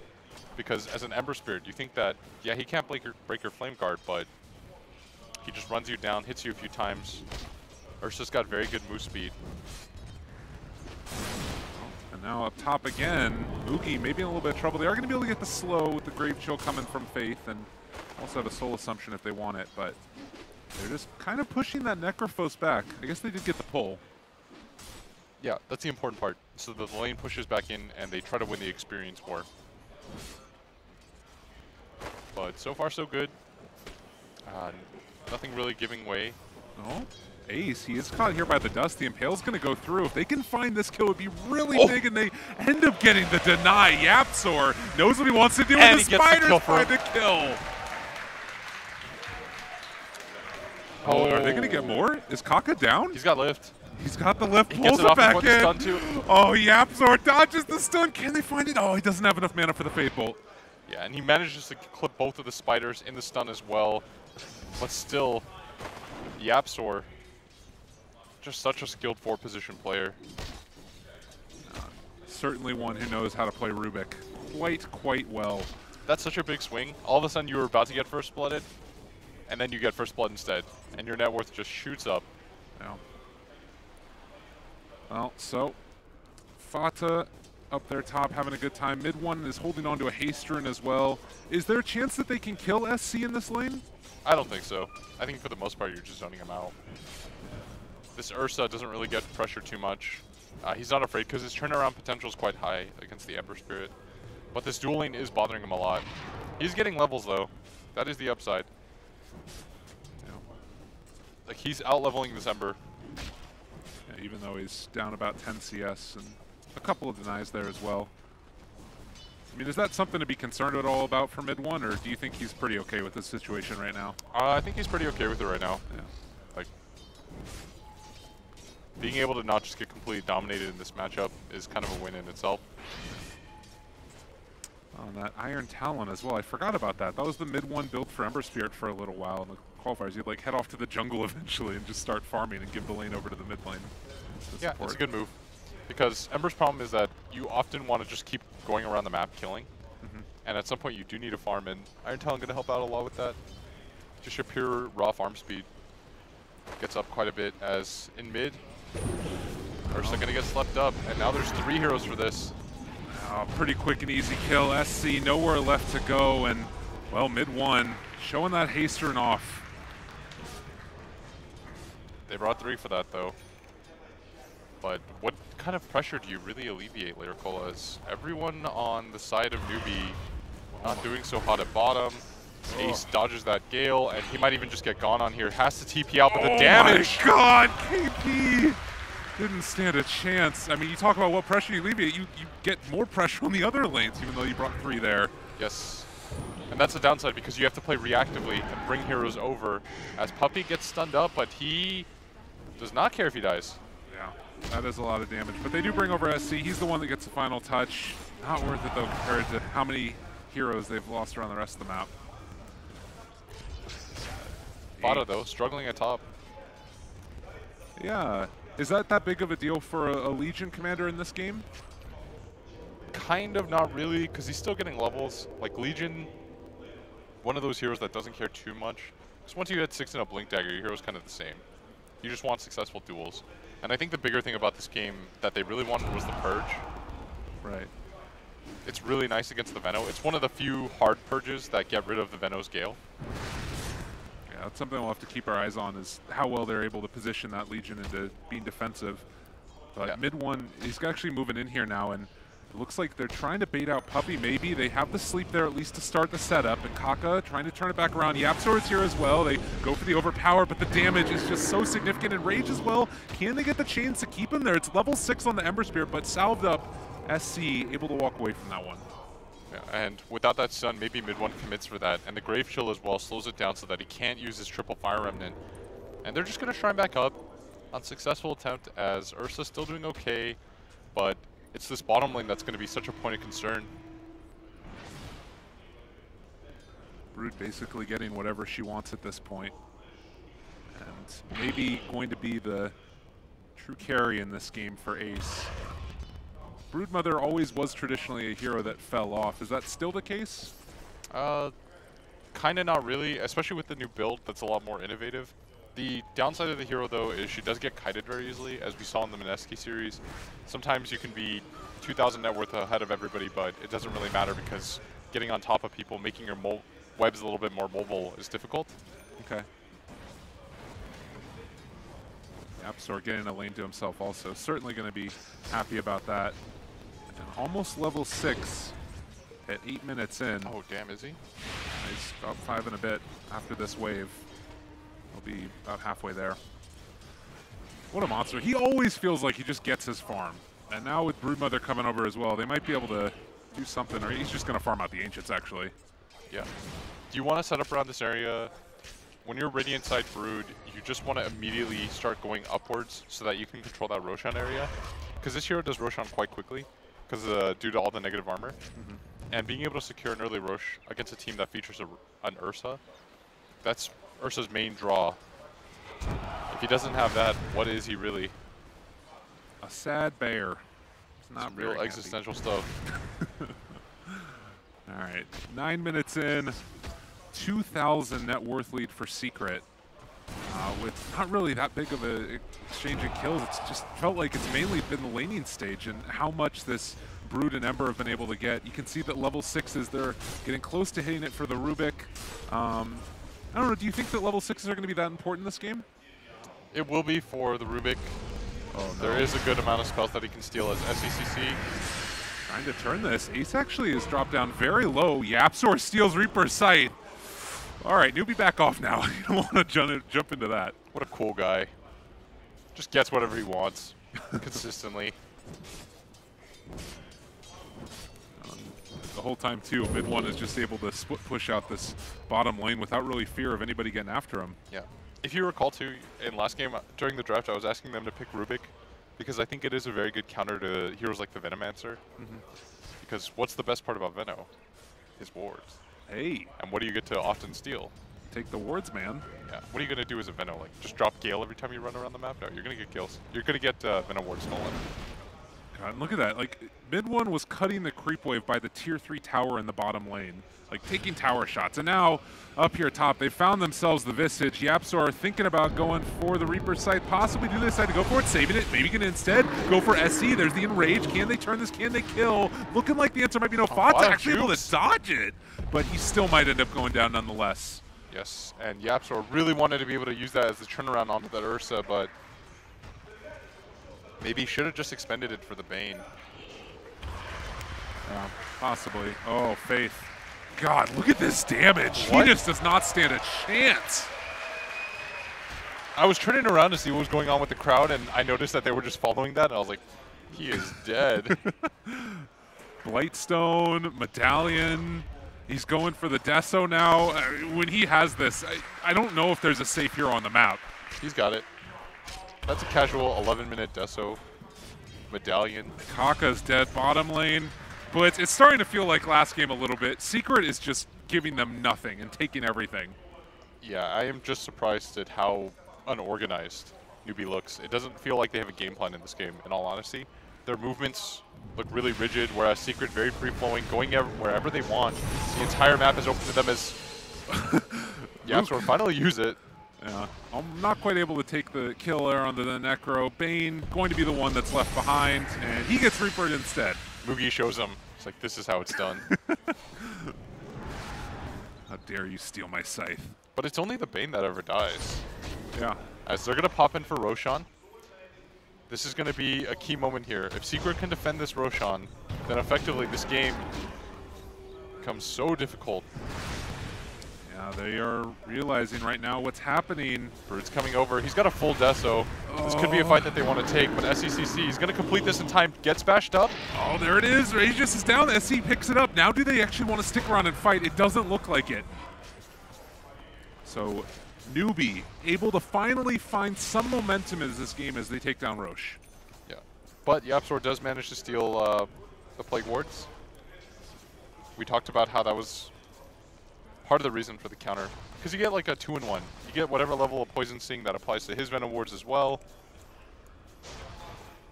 because as an Ember Spirit, you think that, yeah, he can't break your Flame Guard, but he just runs you down, hits you a few times. Ursa's got very good move speed. And now up top again, Mookie maybe in a little bit of trouble. They are going to be able to get the slow with the Grave Chill coming from Faith, and also have a Soul Assumption if they want it, but they're just kind of pushing that Necrophos back. I guess they did get the pull. Yeah, that's the important part. So the lane pushes back in, and they try to win the experience war. But so far, so good. Nothing really giving way. Oh, Ace, he is caught here by the dust. The Impale's going to go through. If they can find this kill, it would be really big, and they end up getting the deny. YapzOr knows what he wants to do, and the Spiders find the kill. Oh, are they going to get more? Is Kaka down? He's got lift. He's got the lift, He pulls gets it it off back before the stun in. too. Oh, YapzOr dodges the stun. Can they find it? Oh, he doesn't have enough mana for the Fate Bolt. Yeah, and he manages to clip both of the Spiders in the stun as well. But still, YapzOr, just such a skilled 4-position player. Certainly one who knows how to play Rubik quite well. That's such a big swing. All of a sudden you were about to get First Blooded, and then you get First Blood instead. And your net worth just shoots up. Yeah. Well, so Fata up there top having a good time. Mid one is holding on to a Hasterin as well. Is there a chance that they can kill SC in this lane? I don't think so. I think for the most part you're just zoning him out. This Ursa doesn't really get pressure too much. He's not afraid because his turnaround potential is quite high against the Ember Spirit. But this dual lane is bothering him a lot. He's getting levels though. That is the upside. Yeah. Like, he's out-leveling this Ember. Yeah, even though he's down about 10 CS and a couple of denies there as well. I mean, is that something to be concerned at all about for mid one, or do you think he's pretty okay with this situation right now? I think he's pretty okay with it right now. Yeah. Like, being able to not just get completely dominated in this matchup is kind of a win in itself. On that Iron Talon as well. I forgot about that. That was the mid one build for Ember Spirit for a little while in the qualifiers. You'd like head off to the jungle eventually and just start farming and give the lane over to the mid lane. Yeah, it's a good move. Because Ember's problem is that you often want to just keep going around the map killing. And at some point you do need a farm, and Iron Talon going to help out a lot with that. Just your pure raw farm speed gets up quite a bit, as in mid, Ursa going to get slept up, and now there's 3 heroes for this. Pretty quick and easy kill. SC nowhere left to go, and well, mid one showing that Hasterin off. They brought 3 for that though. But what kind of pressure do you really alleviate, Lyrical, as everyone on the side of Newbie not doing so hot at bottom. Ace dodges that Gale, and he might even just get gone on here. Has to TP out, but the damage! Oh my god, KP didn't stand a chance. I mean, you talk about what pressure you alleviate, you get more pressure on the other lanes, even though you brought 3 there. Yes. And that's the downside, because you have to play reactively and bring heroes over. As Puppy gets stunned up, but he does not care if he dies. Yeah, that is a lot of damage. But they do bring over SC. He's the one that gets the final touch. Not worth it, though, compared to how many heroes they've lost around the rest of the map. Vada, though, struggling at top. Yeah. Is that big of a deal for a Legion commander in this game? Kind of, not really, because he's still getting levels. Like Legion, one of those heroes that doesn't care too much. Because once you hit 6 in a Blink Dagger, your hero's kind of the same. You just want successful duels. And I think the bigger thing about this game that they really wanted was the Purge. Right. It's really nice against the Veno. It's one of the few hard purges that get rid of the Veno's Gale. Yeah, that's something we'll have to keep our eyes on, is how well they're able to position that Legion into being defensive. But yeah. mid one, he's actually moving in here now, and it looks like they're trying to bait out Puppy, maybe. They have the sleep there at least to start the setup, and Kaka trying to turn it back around. YapzOr is here as well. They go for the overpower, but the damage is just so significant. And Rage as well. Can they get the chains to keep him there? It's level 6 on the Ember Spear, but salved up. SC able to walk away from that one. Yeah, and without that stun, maybe mid one commits for that. And the Grave Chill as well slows it down so that he can't use his triple Fire Remnant. And they're just going to shrine back up. Unsuccessful attempt, as Ursa's still doing okay, but it's this bottom lane that's going to be such a point of concern. Brood basically getting whatever she wants at this point. And maybe going to be the true carry in this game for Ace. Broodmother always was traditionally a hero that fell off. Is that still the case? Kind of not really, especially with the new build that's a lot more innovative. The downside of the hero, though, is she does get kited very easily, as we saw in the Mineski series. Sometimes you can be 2,000 net worth ahead of everybody, but it doesn't really matter because getting on top of people, making your webs a little bit more mobile is difficult. Okay. YapzOr getting a lane to himself also. Certainly going to be happy about that. And almost level 6 at 8 minutes in. Oh, damn, is he? He's about 5 and a bit after this wave. He'll be about halfway there. What a monster. He always feels like he just gets his farm. And now with Broodmother coming over as well, they might be able to do something, or he's just going to farm out the Ancients, actually. Yeah. Do you want to set up around this area? When you're Radiant side Brood, you just want to immediately start going upwards so that you can control that Roshan area. Because this hero does Roshan quite quickly, because due to all the negative armor. And being able to secure an early Rosh against a team that features an Ursa, that's Ursa's main draw. If he doesn't have that, what is he really? A sad bear. It's not real very existential stuff. All right, 9 minutes in, 2,000 net worth lead for Secret. With not really that big of a exchange of kills, it's just felt like it's mainly been the laning stage and how much this Brood and Ember have been able to get. You can see that level 6s, they're getting close to hitting it for the Rubik. I don't know, do you think that level 6s are going to be that important in this game? It will be for the Rubik. Oh, no. There is a good amount of spells that he can steal as SECC. Trying to turn this. Ace actually has dropped down very low. YapzOr steals Reaper's Sight. All right, Newbie, back off now. You don't want to jump into that. What a cool guy. Just gets whatever he wants consistently. The whole time, too, mid one is just able to push out this bottom lane without really fear of anybody getting after him. Yeah. If you recall, too, in last game, during the draft, I was asking them to pick Rubik because I think it is a very good counter to heroes like the Venomancer. Because what's the best part about Veno? His wards. Hey. And what do you get to often steal? Take the wards, man. Yeah. What are you going to do as a Veno? Like, just drop Gale every time you run around the map? No, you're going to get kills. You're going to get Veno wards stolen. God, look at that. Like, mid one was cutting the creep wave by the tier 3 tower in the bottom lane. Like, taking tower shots. And now, up here top, they found themselves the Visage. YapzOr thinking about going for the Reaper's Sight. Possibly do they decide to go for it, saving it. Maybe can instead go for SC. There's the Enrage. Can they turn this? Can they kill? Looking like the answer might be no. Fod's actually able to dodge it. But he still might end up going down nonetheless. Yes, and YapzOr really wanted to be able to use that as the turnaround onto that Ursa, but Maybe he should have just expended it for the Bane. Yeah, possibly. Oh, Faith. God, look at this damage. What? He just does not stand a chance. I was turning around to see what was going on with the crowd, and I noticed that they were just following that, and I was like, he is dead. Blightstone, Medallion. He's going for the Deso now. When he has this, I don't know if there's a safe hero on the map. He's got it. That's a casual 11-minute Deso. Medallion. Kaka's dead bottom lane. But it's starting to feel like last game a little bit. Secret is just giving them nothing and taking everything. Yeah, I am just surprised at how unorganized Newbie looks. It doesn't feel like they have a game plan in this game, in all honesty. Their movements look really rigid, whereas Secret very free-flowing, going wherever they want. The entire map is open to them as YapzOr finally use it. Yeah, I'm not quite able to take the kill there onto the Necro. Bane going to be the one that's left behind, and he gets Reapered instead. Mugi shows him. It's like, this is how it's done. How dare you steal my scythe. But it's only the Bane that ever dies. Yeah. As they're going to pop in for Roshan. This is going to be a key moment here. If Secret can defend this Roshan, then effectively this game becomes so difficult. Yeah, they are realizing right now what's happening. Brood's coming over. He's got a full Deso. This could be a fight that they want to take, but SECC is going to complete this in time. Gets bashed up. Oh, there it is. Aegis is down. SC picks it up. Now do they actually want to stick around and fight? It doesn't look like it. So, Newbie able to finally find some momentum in this game as they take down Roche. Yeah, but YapzOr does manage to steal the Plague Wards. We talked about how that was part of the reason for the counter. Because you get like a 2-in-1. You get whatever level of Poison Sting that applies to his Venom Wards as well.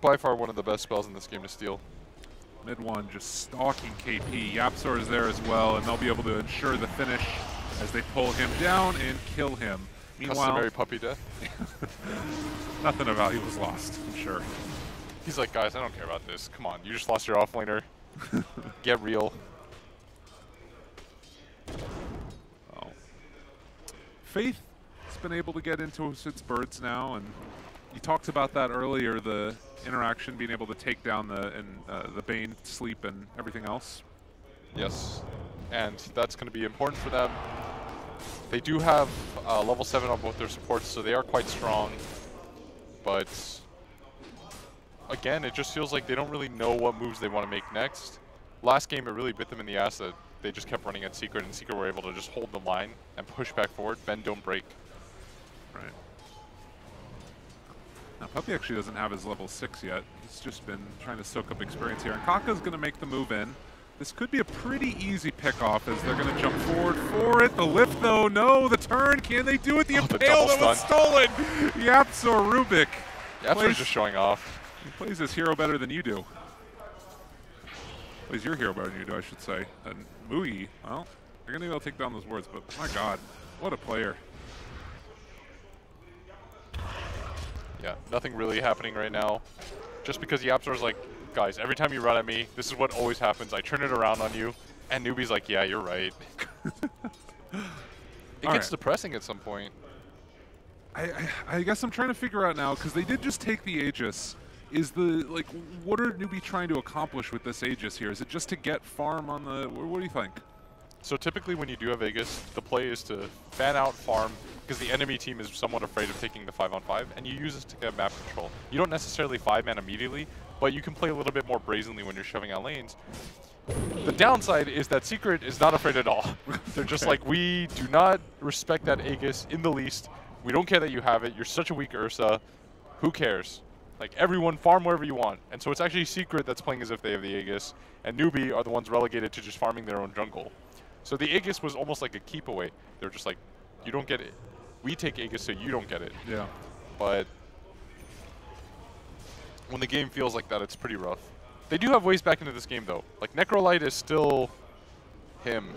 By far one of the best spells in this game to steal. Mid one just stalking KP. YapzOr is there as well, and they'll be able to ensure the finish as they pull him down and kill him. Meanwhile, customary puppy death. Nothing of value was lost, I'm sure. He's like, guys, I don't care about this. Come on, you just lost your offlaner. Get real. Oh. Faith has been able to get into its birds now, and you talked about that earlier, the interaction, being able to take down the Bane sleep and everything else. Yes, and that's going to be important for them. They do have level 7 on both their supports, so they are quite strong. But again, it just feels like they don't really know what moves they want to make next. Last game, it really bit them in the ass that they just kept running at Secret, and Secret were able to just hold the line and push back forward. Bend, don't break. Right. Now, Puppy actually doesn't have his level 6 yet. He's just been trying to soak up experience here. And Kaka's going to make the move in. This could be a pretty easy pick-off as they're going to jump forward for it. The lift, though, no. The turn, can they do it? The impale that was stolen. YapzOr Rubik. YapzOr's just showing off. He plays his hero better than you do. Plays your hero better than you do, I should say. And Mugi, well, they're going to be able to take down those words, but my God, what a player. Yeah, nothing really happening right now. Just because YapzOr's like, guys, every time you run at me, this is what always happens. I turn it around on you, and Newbie's like, yeah, you're right. It gets depressing at some point. I guess I'm trying to figure out now, because they did just take the Aegis. Is what are Newbie trying to accomplish with this Aegis here? Is it just to get farm on the, what do you think? So typically when you do have Aegis, the play is to fan out farm, because the enemy team is somewhat afraid of taking the 5-on-5, and you use this to get map control. You don't necessarily 5-man immediately, but you can play a little bit more brazenly when you're shoving out lanes. The downside is that Secret is not afraid at all. They're just like, we do not respect that Aegis in the least. We don't care that you have it. You're such a weak Ursa. Who cares? Like, everyone farm wherever you want. And so it's actually Secret that's playing as if they have the Aegis, and Newbie are the ones relegated to just farming their own jungle. So the Aegis was almost like a keep away. They're just like, you don't get it. We take Aegis so you don't get it. Yeah. But when the game feels like that, it's pretty rough. They do have ways back into this game, though. Like, Necrolite is still him.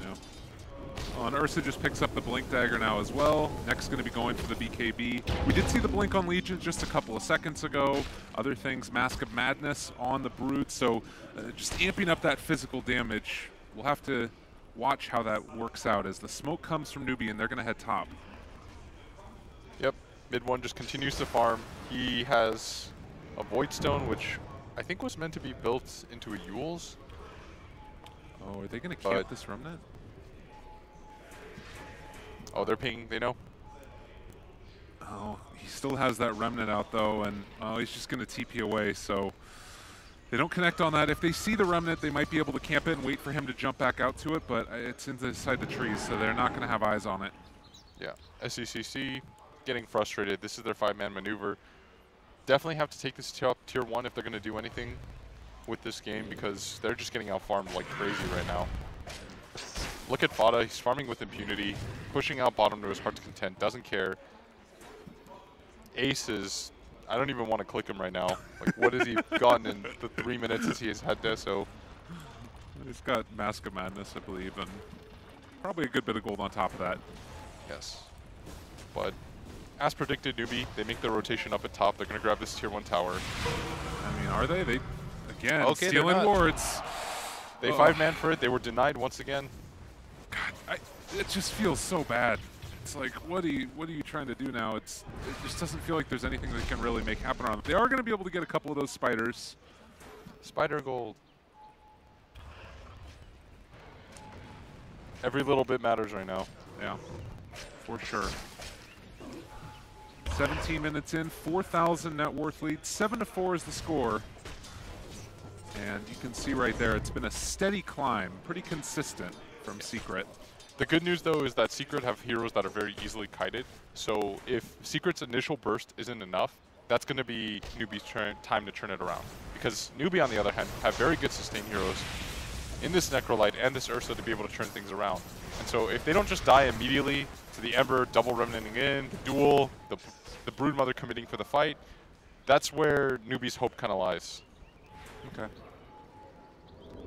Yeah. Oh, and Ursa just picks up the Blink Dagger now as well. Next going to be going for the BKB. We did see the Blink on Legion just a couple of seconds ago. Other things, Mask of Madness on the Brood. So just amping up that physical damage. We'll have to watch how that works out as the smoke comes from Newbie and they're going to head top. Yep. Mid one just continues to farm. He has a Void Stone, which I think was meant to be built into a Yule's. Oh, are they going to camp this Remnant? Oh, they're pinging, they know. Oh, he still has that Remnant out though, and he's just going to TP away, so they don't connect on that. If they see the Remnant, they might be able to camp it and wait for him to jump back out to it, but it's inside the trees, so they're not going to have eyes on it. Yeah, SECC getting frustrated. This is their 5-man maneuver. Definitely have to take this to tier 1 if they're going to do anything with this game, because they're just getting out farmed like crazy right now. Look at Fada, he's farming with impunity, pushing out bottom to his heart's content, doesn't care. Ace is, I don't even want to click him right now. Like, what has he gotten in the 3 minutes since he has had Deso? He's got Mask of Madness, I believe, and probably a good bit of gold on top of that. Yes. But as predicted, Newbie, they make their rotation up at top. They're going to grab this tier 1 tower. I mean, are they? They, again, okay, stealing wards. They 5-man for it. They were denied once again. God, it just feels so bad. It's like, what are you trying to do now? It just doesn't feel like there's anything that can really make happen on them. They are going to be able to get a couple of those spiders. Spider gold. Every little bit matters right now. Yeah, for sure. 17 minutes in, 4,000 net worth lead, 7-4 is the score. And you can see right there, it's been a steady climb, pretty consistent from Secret. The good news, though, is that Secret have heroes that are very easily kited. So if Secret's initial burst isn't enough, that's going to be Newbie's time to turn it around. Because Newbie, on the other hand, have very good sustain heroes in this Necrolite and this Ursa to be able to turn things around. And so if they don't just die immediately to the Ember, double remnanting in, the duel, the Broodmother committing for the fight, that's where Newbie's hope kind of lies. Okay.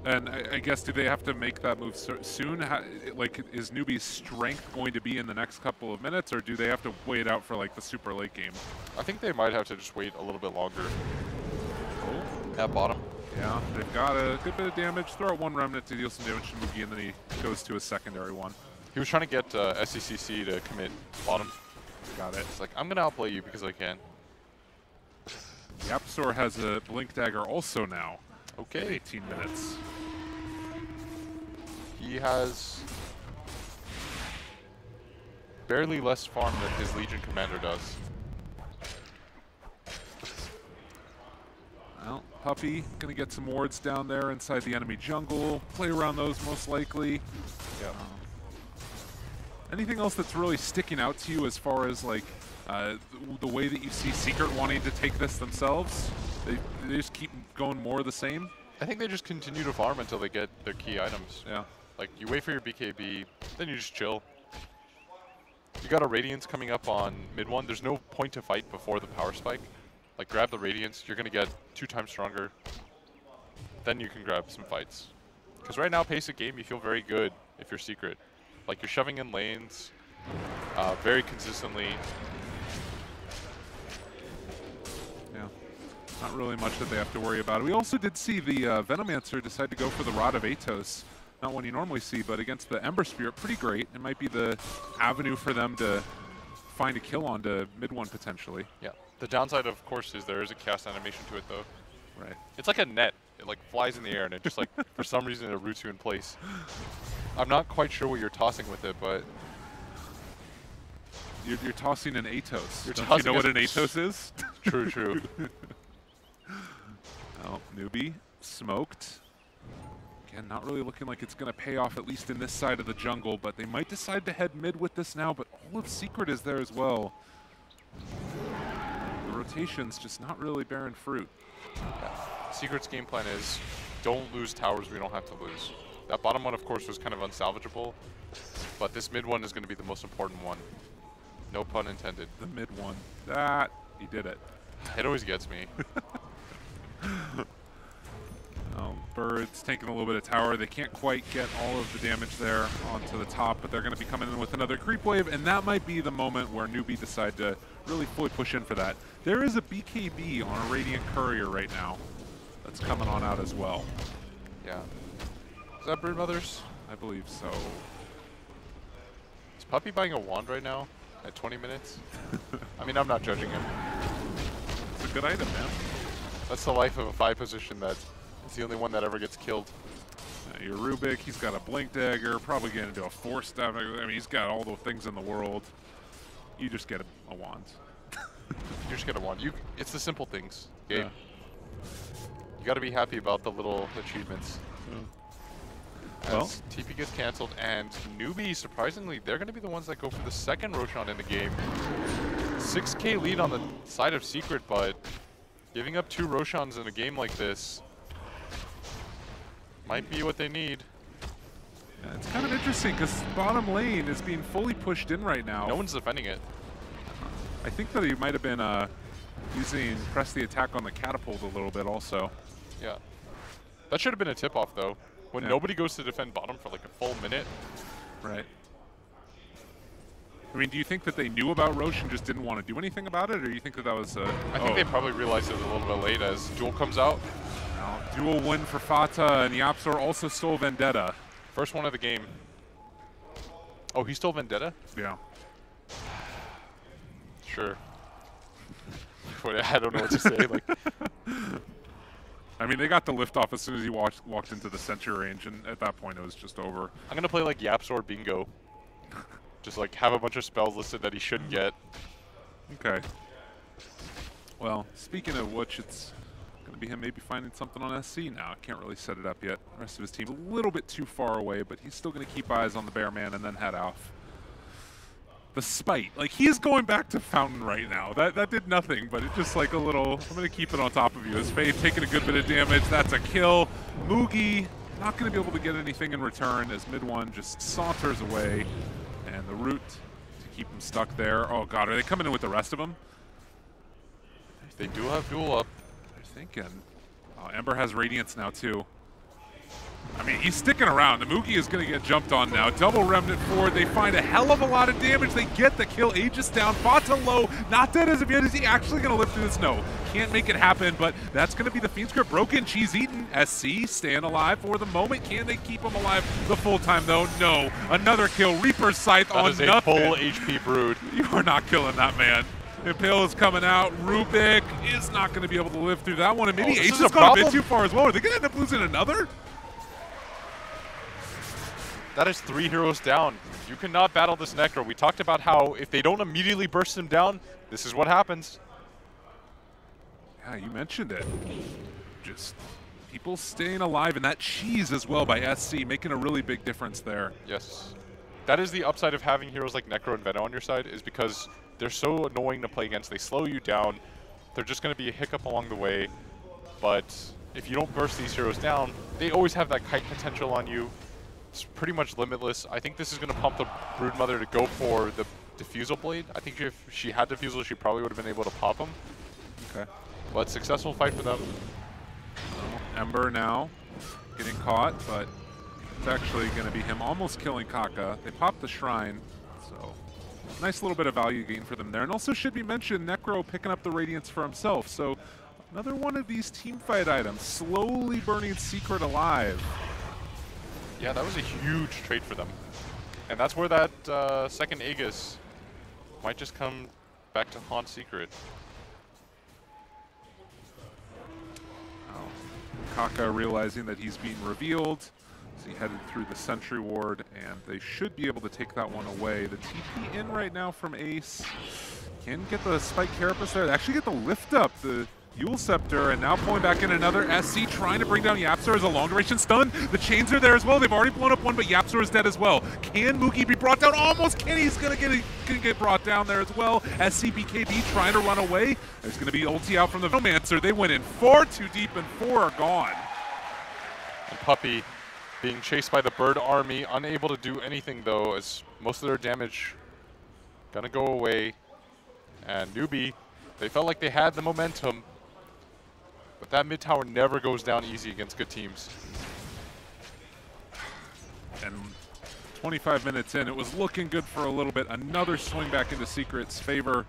And I guess, do they have to make that move soon? Like, is Newbie's strength going to be in the next couple of minutes, or do they have to wait out for, like, the super late game? I think they might have to just wait a little bit longer. Oh. At bottom. Yeah, they've got a good bit of damage. Throw out one Remnant to deal some damage to Moogie, and then he goes to a secondary one. He was trying to get SECC to commit bottom. Got it. It's like, I'm going to outplay you because I can. The App Store has a Blink Dagger also now. Okay. In 18 minutes. He has barely less farm than his Legion Commander does. Well, Puppy gonna get some wards down there inside the enemy jungle. Play around those most likely. Yeah. Anything else that's really sticking out to you as far as like the way that you see Secret wanting to take this themselves? They just keep going more of the same? I think they just continue to farm until they get their key items. Yeah. Like, you wait for your BKB, then you just chill. You got a Radiance coming up on mid one. There's no point to fight before the power spike. Like, grab the Radiance, you're going to get 2 times stronger. Then you can grab some fights. Because right now, pace of game, you feel very good if you're Secret. Like, you're shoving in lanes very consistently. Yeah. Not really much that they have to worry about. We also did see the Venomancer decide to go for the Rod of Atos. Not one you normally see, but against the Ember Spirit, pretty great. It might be the avenue for them to find a kill onto mid one potentially. Yeah. The downside, of course, is there is a cast animation to it, though. Right. It's like a net. It like flies in the air, and it just like, for some reason, it roots you in place. I'm not quite sure what you're tossing with it, but you're tossing an Atos. You're Don't you know what an Atos is? True, true. Oh, Newbie smoked. Again, not really looking like it's going to pay off, at least in this side of the jungle, but they might decide to head mid with this now, but all of Secret is there as well. The rotation's just not really bearing fruit. Yeah. Secret's game plan is don't lose towers we don't have to lose. That bottom one, of course, was kind of unsalvageable, but this mid one is going to be the most important one. No pun intended. The mid one. That, he did it. It always gets me. Oh, Bird's taking a little bit of tower. They can't quite get all of the damage there onto the top, but they're going to be coming in with another creep wave, and that might be the moment where Newbie decide to really fully push in for that. There is a BKB on a Radiant Courier right now that's coming on out as well. Yeah. Is that Broodmothers? I believe so. Is Puppy buying a wand right now? at 20 minutes. I mean, I'm not judging him. It's a good item, man. That's the life of a 5 position that is the only one that ever gets killed. Your Rubik, he's got a Blink Dagger, probably getting into a 4-step. I mean, he's got all the things in the world. You just get a wand. You just get a wand. It's the simple things, Gabe. Yeah. You got to be happy about the little achievements. Well, As TP gets canceled, and Newbie, surprisingly, they're going to be the ones that go for the second Roshan in the game. 6K lead on the side of Secret, but giving up 2 Roshans in a game like this might be what they need. Yeah, it's kind of interesting because bottom lane is being fully pushed in right now. No one's defending it. I think that he might have been press the attack on the catapult a little bit also. Yeah. That should have been a tip-off, though. When nobody goes to defend bottom for like a full minute. Right. I mean, do you think that they knew about Roche and just didn't want to do anything about it, or do you think that that was I think they probably realized it was a little bit late as Duel comes out. Dual win for Fata, and the Opsor also stole Vendetta. First one of the game. Oh, he stole Vendetta? Yeah. Sure. I don't know what to say. Like, I mean, they got the lift off as soon as he walked into the sentry range, and at that point, it was just over. I'm gonna play like Yapsor Bingo. Just like have a bunch of spells listed that he shouldn't get. Okay. Well, speaking of which, it's gonna be him maybe finding something on SC now. I can't really set it up yet. The rest of his team's a little bit too far away, but he's still gonna keep eyes on the Bear Man and then head off. The spite, like he is going back to Fountain right now. That did nothing, but it's just like a little, I'm gonna keep it on top of you. His Faith taking a good bit of damage, that's a kill. Moogie not gonna be able to get anything in return as mid one just saunters away. And the root to keep him stuck there. Oh god, are they coming in with the rest of them? They do have Duel up. They're thinking. Oh, Ember has Radiance now too. I mean, he's sticking around. The Moogie is going to get jumped on now. Double Remnant forward. They find a hell of a lot of damage. They get the kill. Aegis down. Fata low. Not dead as of yet. Is he actually going to live through this? No. Can't make it happen, but that's going to be the Fiend script broken. Cheese eaten. SC staying alive for the moment. Can they keep him alive the full time, though? No. Another kill. Reaper's Scythe that on is nothing. A full HP Brood. You are not killing that man. Impale is coming out. Rubik is not going to be able to live through that one. And maybe Ace has gone a bit too far as well. Are they going to end up losing another? That is 3 heroes down. You cannot battle this Necro. We talked about how if they don't immediately burst him down, this is what happens. Yeah, you mentioned it. Just people staying alive, and that cheese as well by SC, making a really big difference there. Yes. That is the upside of having heroes like Necro and Venom on your side, is because they're so annoying to play against. They slow you down. They're just going to be a hiccup along the way. But if you don't burst these heroes down, they always have that kite potential on you. It's pretty much limitless. I think this is going to pump the Broodmother to go for the Diffusal Blade. I think if she had Diffusal, she probably would have been able to pop him. Okay. But successful fight for them. Ember now getting caught, but it's actually going to be him almost killing Kaka. They popped the Shrine, so nice little bit of value gain for them there. And also should be mentioned, Necro picking up the Radiance for himself. So another one of these team fight items, slowly burning Secret alive. Yeah, that was a huge trade for them. And that's where that second Aegis might just come back to haunt Secret. Kaka realizing that he's being revealed as he headed through the Sentry Ward, and they should be able to take that one away. The TP in right now from Ace. Can get the Spike Carapace there. They actually get the lift up, the Yule Scepter, and now pulling back in another SC, trying to bring down Yapsor as a long duration stun. The chains are there as well. They've already blown up one, but Yapsor is dead as well. Can Mookie be brought down? Almost can. He's gonna get brought down there as well. SCBKB trying to run away. There's gonna be ulti out from the Romancer. They went in far too deep, and 4 are gone. And Puppey being chased by the Bird Army, unable to do anything though, as most of their damage gonna go away. And Newbie, they felt like they had the momentum. But that mid tower never goes down easy against good teams. And 25 minutes in, it was looking good for a little bit. Another swing back into Secret's favor.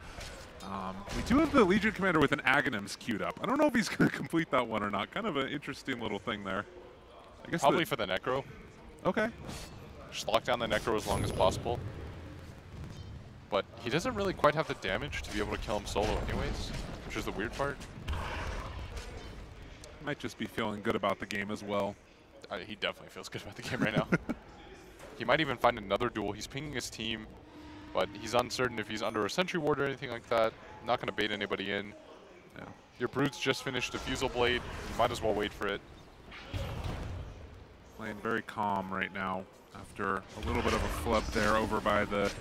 We do have the Legion Commander with an Aghanims queued up. I don't know if he's going to complete that one or not. Kind of an interesting little thing there. I guess probably for the Necro. Okay. Just lock down the Necro as long as possible. but he doesn't really quite have the damage to be able to kill him solo anyways, which is the weird part. Might just be feeling good about the game as well. He definitely feels good about the game right now. He might even find another duel. He's pinging his team, but he's uncertain if he's under a sentry ward or anything like that. Not going to bait anybody in. Yeah. Your Brute's just finished Diffusal Blade. You might as well wait for it. Playing very calm right now after a little bit of a flub there over by the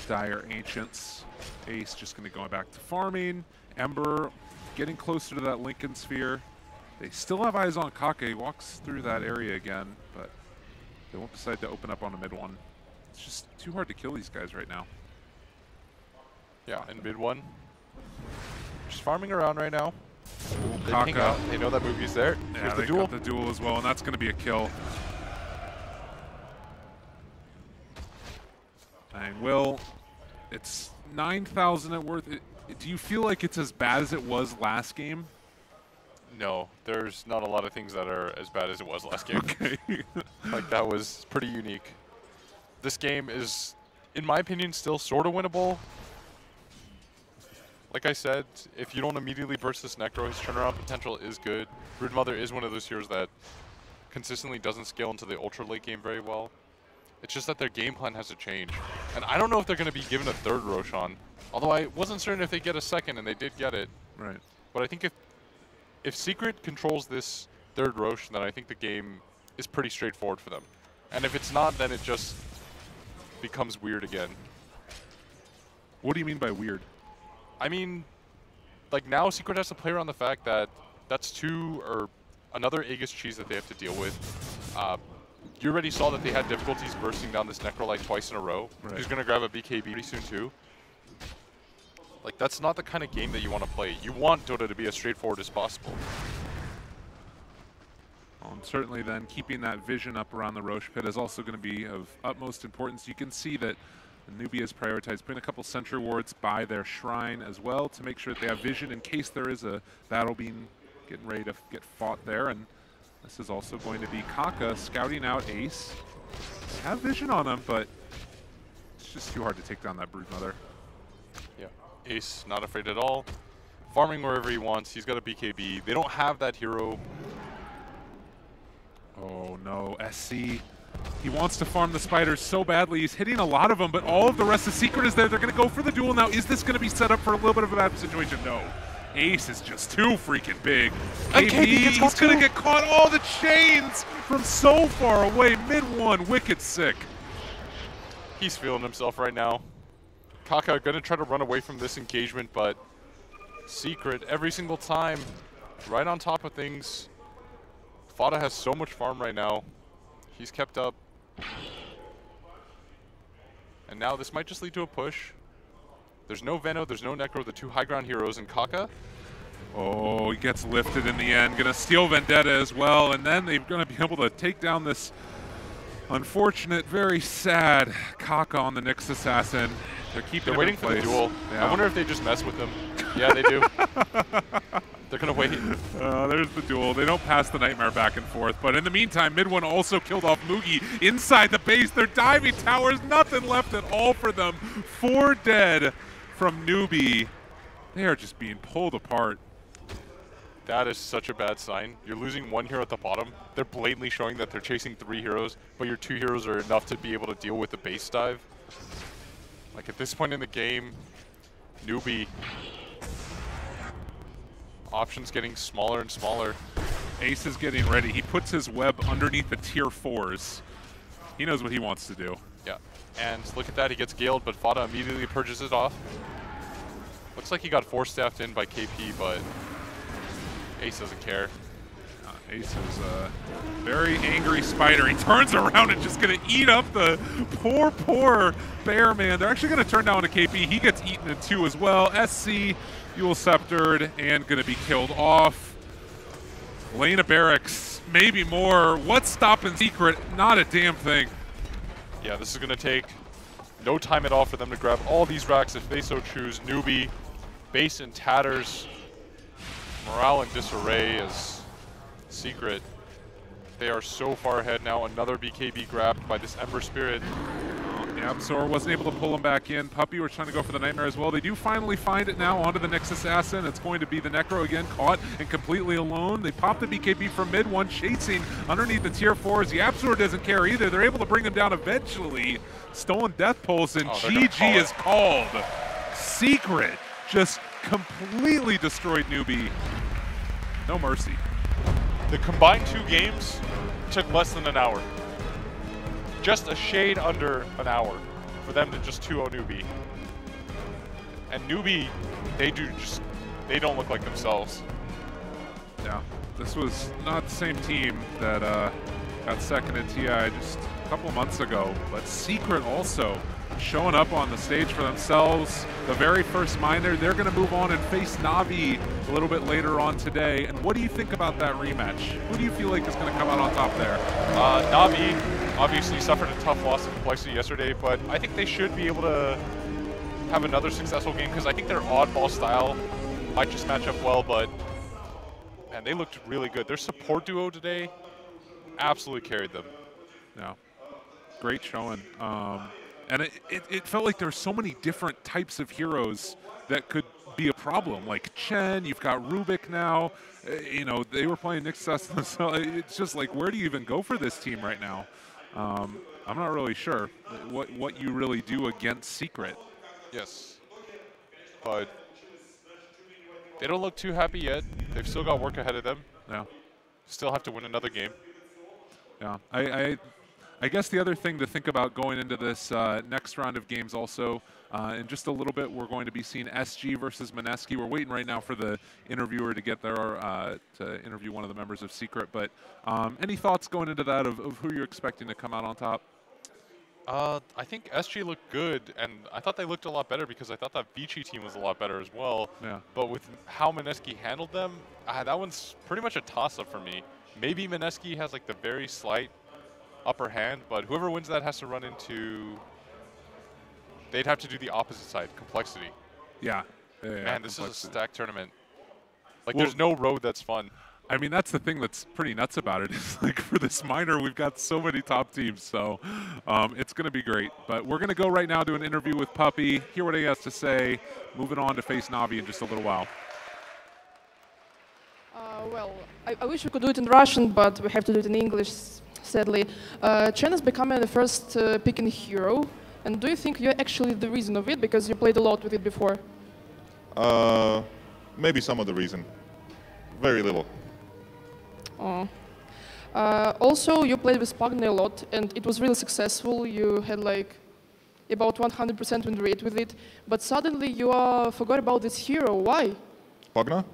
Dire Ancients. Ace just going to go back to farming. Ember getting closer to that Lincoln Sphere. They still have eyes on Kaka. He walks through that area again, but they won't decide to open up on a mid one. It's just too hard to kill these guys right now. Yeah, in mid one. Just farming around right now. They ping Kaka. out. They know that Moogie's there. Yeah, Here's they the duel. got the duel as well, and that's going to be a kill. And Will, it's 9,000 at worth. Do you feel like it's as bad as it was last game? No, there's not a lot of things that are as bad as it was last game. Okay. Like, that was pretty unique. This game is, in my opinion, still sort of winnable. Like I said, if you don't immediately burst this Necro, his turnaround potential is good. Broodmother is one of those heroes that consistently doesn't scale into the ultra late game very well. It's just that their game plan has to change. And I don't know if they're going to be given a third Roshan. Although I wasn't certain if they get a second, and they did get it. Right. But I think if Secret controls this third Rosh, then I think the game is pretty straightforward for them. And if it's not, then it just becomes weird again. What do you mean by weird? I mean, like, now Secret has to play around the fact that that's another Aegis cheese that they have to deal with. You already saw that they had difficulties bursting down this Necro like twice in a row. Right. He's going to grab a BKB pretty soon too. Like, that's not the kind of game that you want to play. You want Dota to be as straightforward as possible. And certainly then keeping that vision up around the Roche pit is also going to be of utmost importance. You can see that the newbie has prioritized putting a couple sentry wards by their shrine as well to make sure that they have vision in case there is a battle getting ready to get fought there. And this is also going to be Kaka scouting out Ace. They have vision on him, but it's just too hard to take down that Broodmother. Yeah, Ace not afraid at all. Farming wherever he wants. He's got a BKB. They don't have that hero. Oh no, SC. He wants to farm the spiders so badly. He's hitting a lot of them, but all of the rest of Secret is there. They're going to go for the duel now. Is this going to be set up for a little bit of a bad situation? No. Ace is just too freaking big. KP, he's going to get caught. All the chains from so far away. Mid-1, wicked sick. He's feeling himself right now. Kaka going to try to run away from this engagement, but Secret every single time right on top of things. Fada has so much farm right now. He's kept up. And now this might just lead to a push. There's no Veno, there's no Necro, the two high ground heroes, and Kaka. Oh, he gets lifted in the end. Gonna steal Vendetta as well, and then they're gonna be able to take down this unfortunate, very sad Kaka on the Nyx Assassin. They're keeping him waiting in for the place. duel. Yeah. I wonder if they just mess with him. Yeah, they do. They're gonna wait. There's the duel. They don't pass the Nightmare back and forth, but in the meantime, Mid-1 also killed off Moogie inside the base. Their diving towers, nothing left at all for them. 4 dead from Newbie. They are just being pulled apart. That is such a bad sign. You're losing one hero at the bottom. They're blatantly showing that they're chasing 3 heroes, but your 2 heroes are enough to be able to deal with the base dive. Like, at this point in the game, Newbie, options getting smaller and smaller. Ace is getting ready. He puts his web underneath the tier 4s. He knows what he wants to do. Yeah, and look at that. He gets galed, but Fada immediately purges it off. Looks like he got 4-staffed in by KP, but Ace doesn't care. Ace is a very angry spider. He turns around and just going to eat up the poor bear man. They're actually going to turn down to KP. He gets eaten in 2 as well. SC, Eul Sceptered, and going to be killed off. Lane of Barracks, maybe more. What's stopping Secret? Not a damn thing. Yeah, this is going to take no time at all for them to grab all these racks if they so choose. Newbie, base in tatters, morale in disarray as Secret. They are so far ahead now. Another BKB grabbed by this Ember Spirit. Yeah, Absor wasn't able to pull him back in. Puppy was trying to go for the Nightmare as well. They do finally find it now onto the next Assassin. It's going to be the Necro again, caught and completely alone. They pop the BKB from mid, one chasing underneath the tier 4s. The Absor doesn't care either. They're able to bring him down eventually. Stolen Death Pulse, and GG is called. Secret just completely destroyed Newbie. No mercy. The combined 2 games took less than an hour. Just a shade under an hour for them to just 2-0 Newbie. And Newbie, they don't look like themselves. Yeah, this was not the same team that got second in TI just a couple months ago, but Secret also showing up on the stage for themselves. The very first minor, they're going to move on and face Navi a little bit later on today. And what do you think about that rematch? Who do you feel like is going to come out on top there? Navi obviously suffered a tough loss in Complexity yesterday, but I think they should be able to have another successful game because I think their oddball style might just match up well, but man, they looked really good. Their support duo today absolutely carried them. Yeah, great showing. And it felt like there were so many different types of heroes that could be a problem. Like Chen, you've got Rubik now. You know, they were playing Nixus themselves. It's just like, where do you even go for this team right now? I'm not really sure what you really do against Secret. Yes, but they don't look too happy yet. They've still got work ahead of them. Yeah. Still have to win another game. Yeah, I guess the other thing to think about going into this next round of games also, in just a little bit, we're going to be seeing SG versus Mineski. We're waiting right now for the interviewer to get there to interview one of the members of Secret. But any thoughts going into that of who you're expecting to come out on top? I think SG looked good, and I thought they looked a lot better because I thought that Vici team was a lot better as well. Yeah. But with how Mineski handled them, that one's pretty much a toss-up for me. Maybe Mineski has like the very slight upper hand, but whoever wins that has to run into, they'd have to do the opposite side, Complexity. Yeah. Man, this is a stacked tournament. Like, there's no road that's fun. I mean, that's the thing that's pretty nuts about it. Is like for this minor, we've got so many top teams, so it's going to be great. But we're going to go right now to an interview with Puppy, hear what he has to say, moving on to face Navi in just a little while. Well, I wish we could do it in Russian, but we have to do it in English, sadly. Chen is becoming the first pick in hero, and do you think you're actually the reason of it, because you played a lot with it before? Maybe some of the reason. Very little. Oh. Also, you played with Pagna a lot, and it was really successful. You had like about 100% win rate with it, but suddenly you forgot about this hero. Why? Pagna?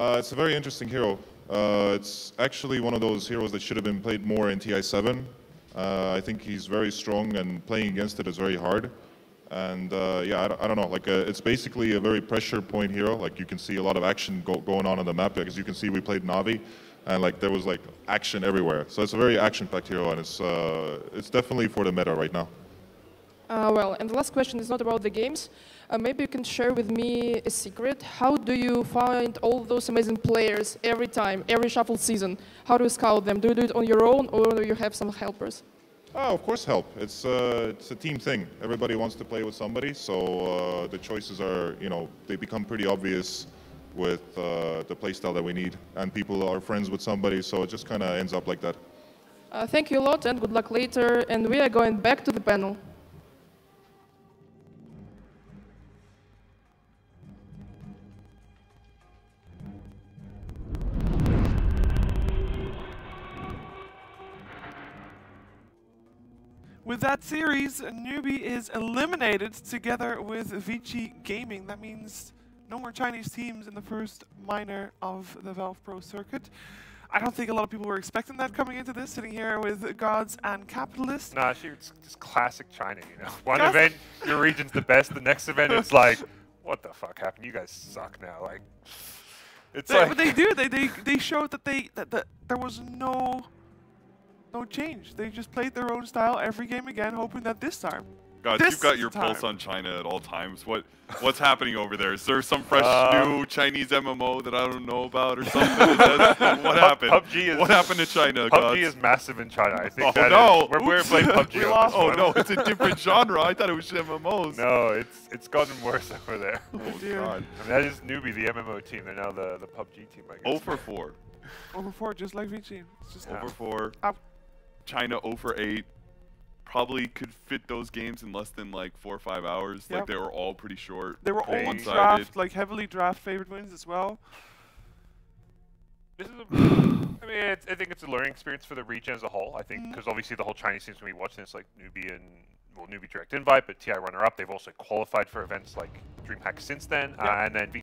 It's a very interesting hero. It's actually one of those heroes that should have been played more in TI7. I think he's very strong, and playing against it is very hard. And yeah, I don't know, like it's basically a very pressure point hero. Like you can see a lot of action going on the map. As you can see, we played Navi, and like there was like action everywhere. So it's a very action-packed hero, and it's definitely for the meta right now. Well, and the last question is not about the games. Maybe you can share with me a secret. How do you find all those amazing players every time, every shuffle season? How do you scout them? Do you do it on your own, or do you have some helpers? Oh, of course, help. It's a team thing. Everybody wants to play with somebody, so the choices are, you know, they become pretty obvious with the playstyle that we need, and people are friends with somebody, so it just kind of ends up like that. Thank you a lot, and good luck later. And we are going back to the panel. With that series, Newbie is eliminated together with Vici Gaming. That means no more Chinese teams in the first minor of the Valve Pro circuit. I don't think a lot of people were expecting that coming into this, sitting here with Gods and Capitalists. Nah, it's just classic China, you know. One event, your region's the best. The next event, it's like, what the fuck happened? You guys suck now. Like, it's like. But they do. They showed that that there was no change. They just played their own style every game again, hoping that this time. God, This you've got is your the pulse time. on China at all times. What's happening over there? Is there some fresh new Chinese MMO that I don't know about or something? What happened? What happened to China? PUBG is massive in China. I think Oh, that no. is, we're playing PUBG. We on lost this Oh one. no, it's a different genre. I thought it was MMOs. No, it's gotten worse over there. Oh, Oh dear. God. I mean, that is Newbie, the MMO team. They're now the PUBG team, I guess. 0 for 4. Over 4, just like VG. It's just 0 for 4. Ow. China 0 for 8. Probably could fit those games in less than like 4 or 5 hours. Yep. Like they were all pretty short. They were all one-sided. draft, like heavily draft favored wins as well. This is I mean, I think it's a learning experience for the region as a whole. I think because obviously the whole Chinese team's going to be watching this, like Newbie and Newbie direct invite, but TI runner-up. They've also qualified for events like DreamHack since then, and then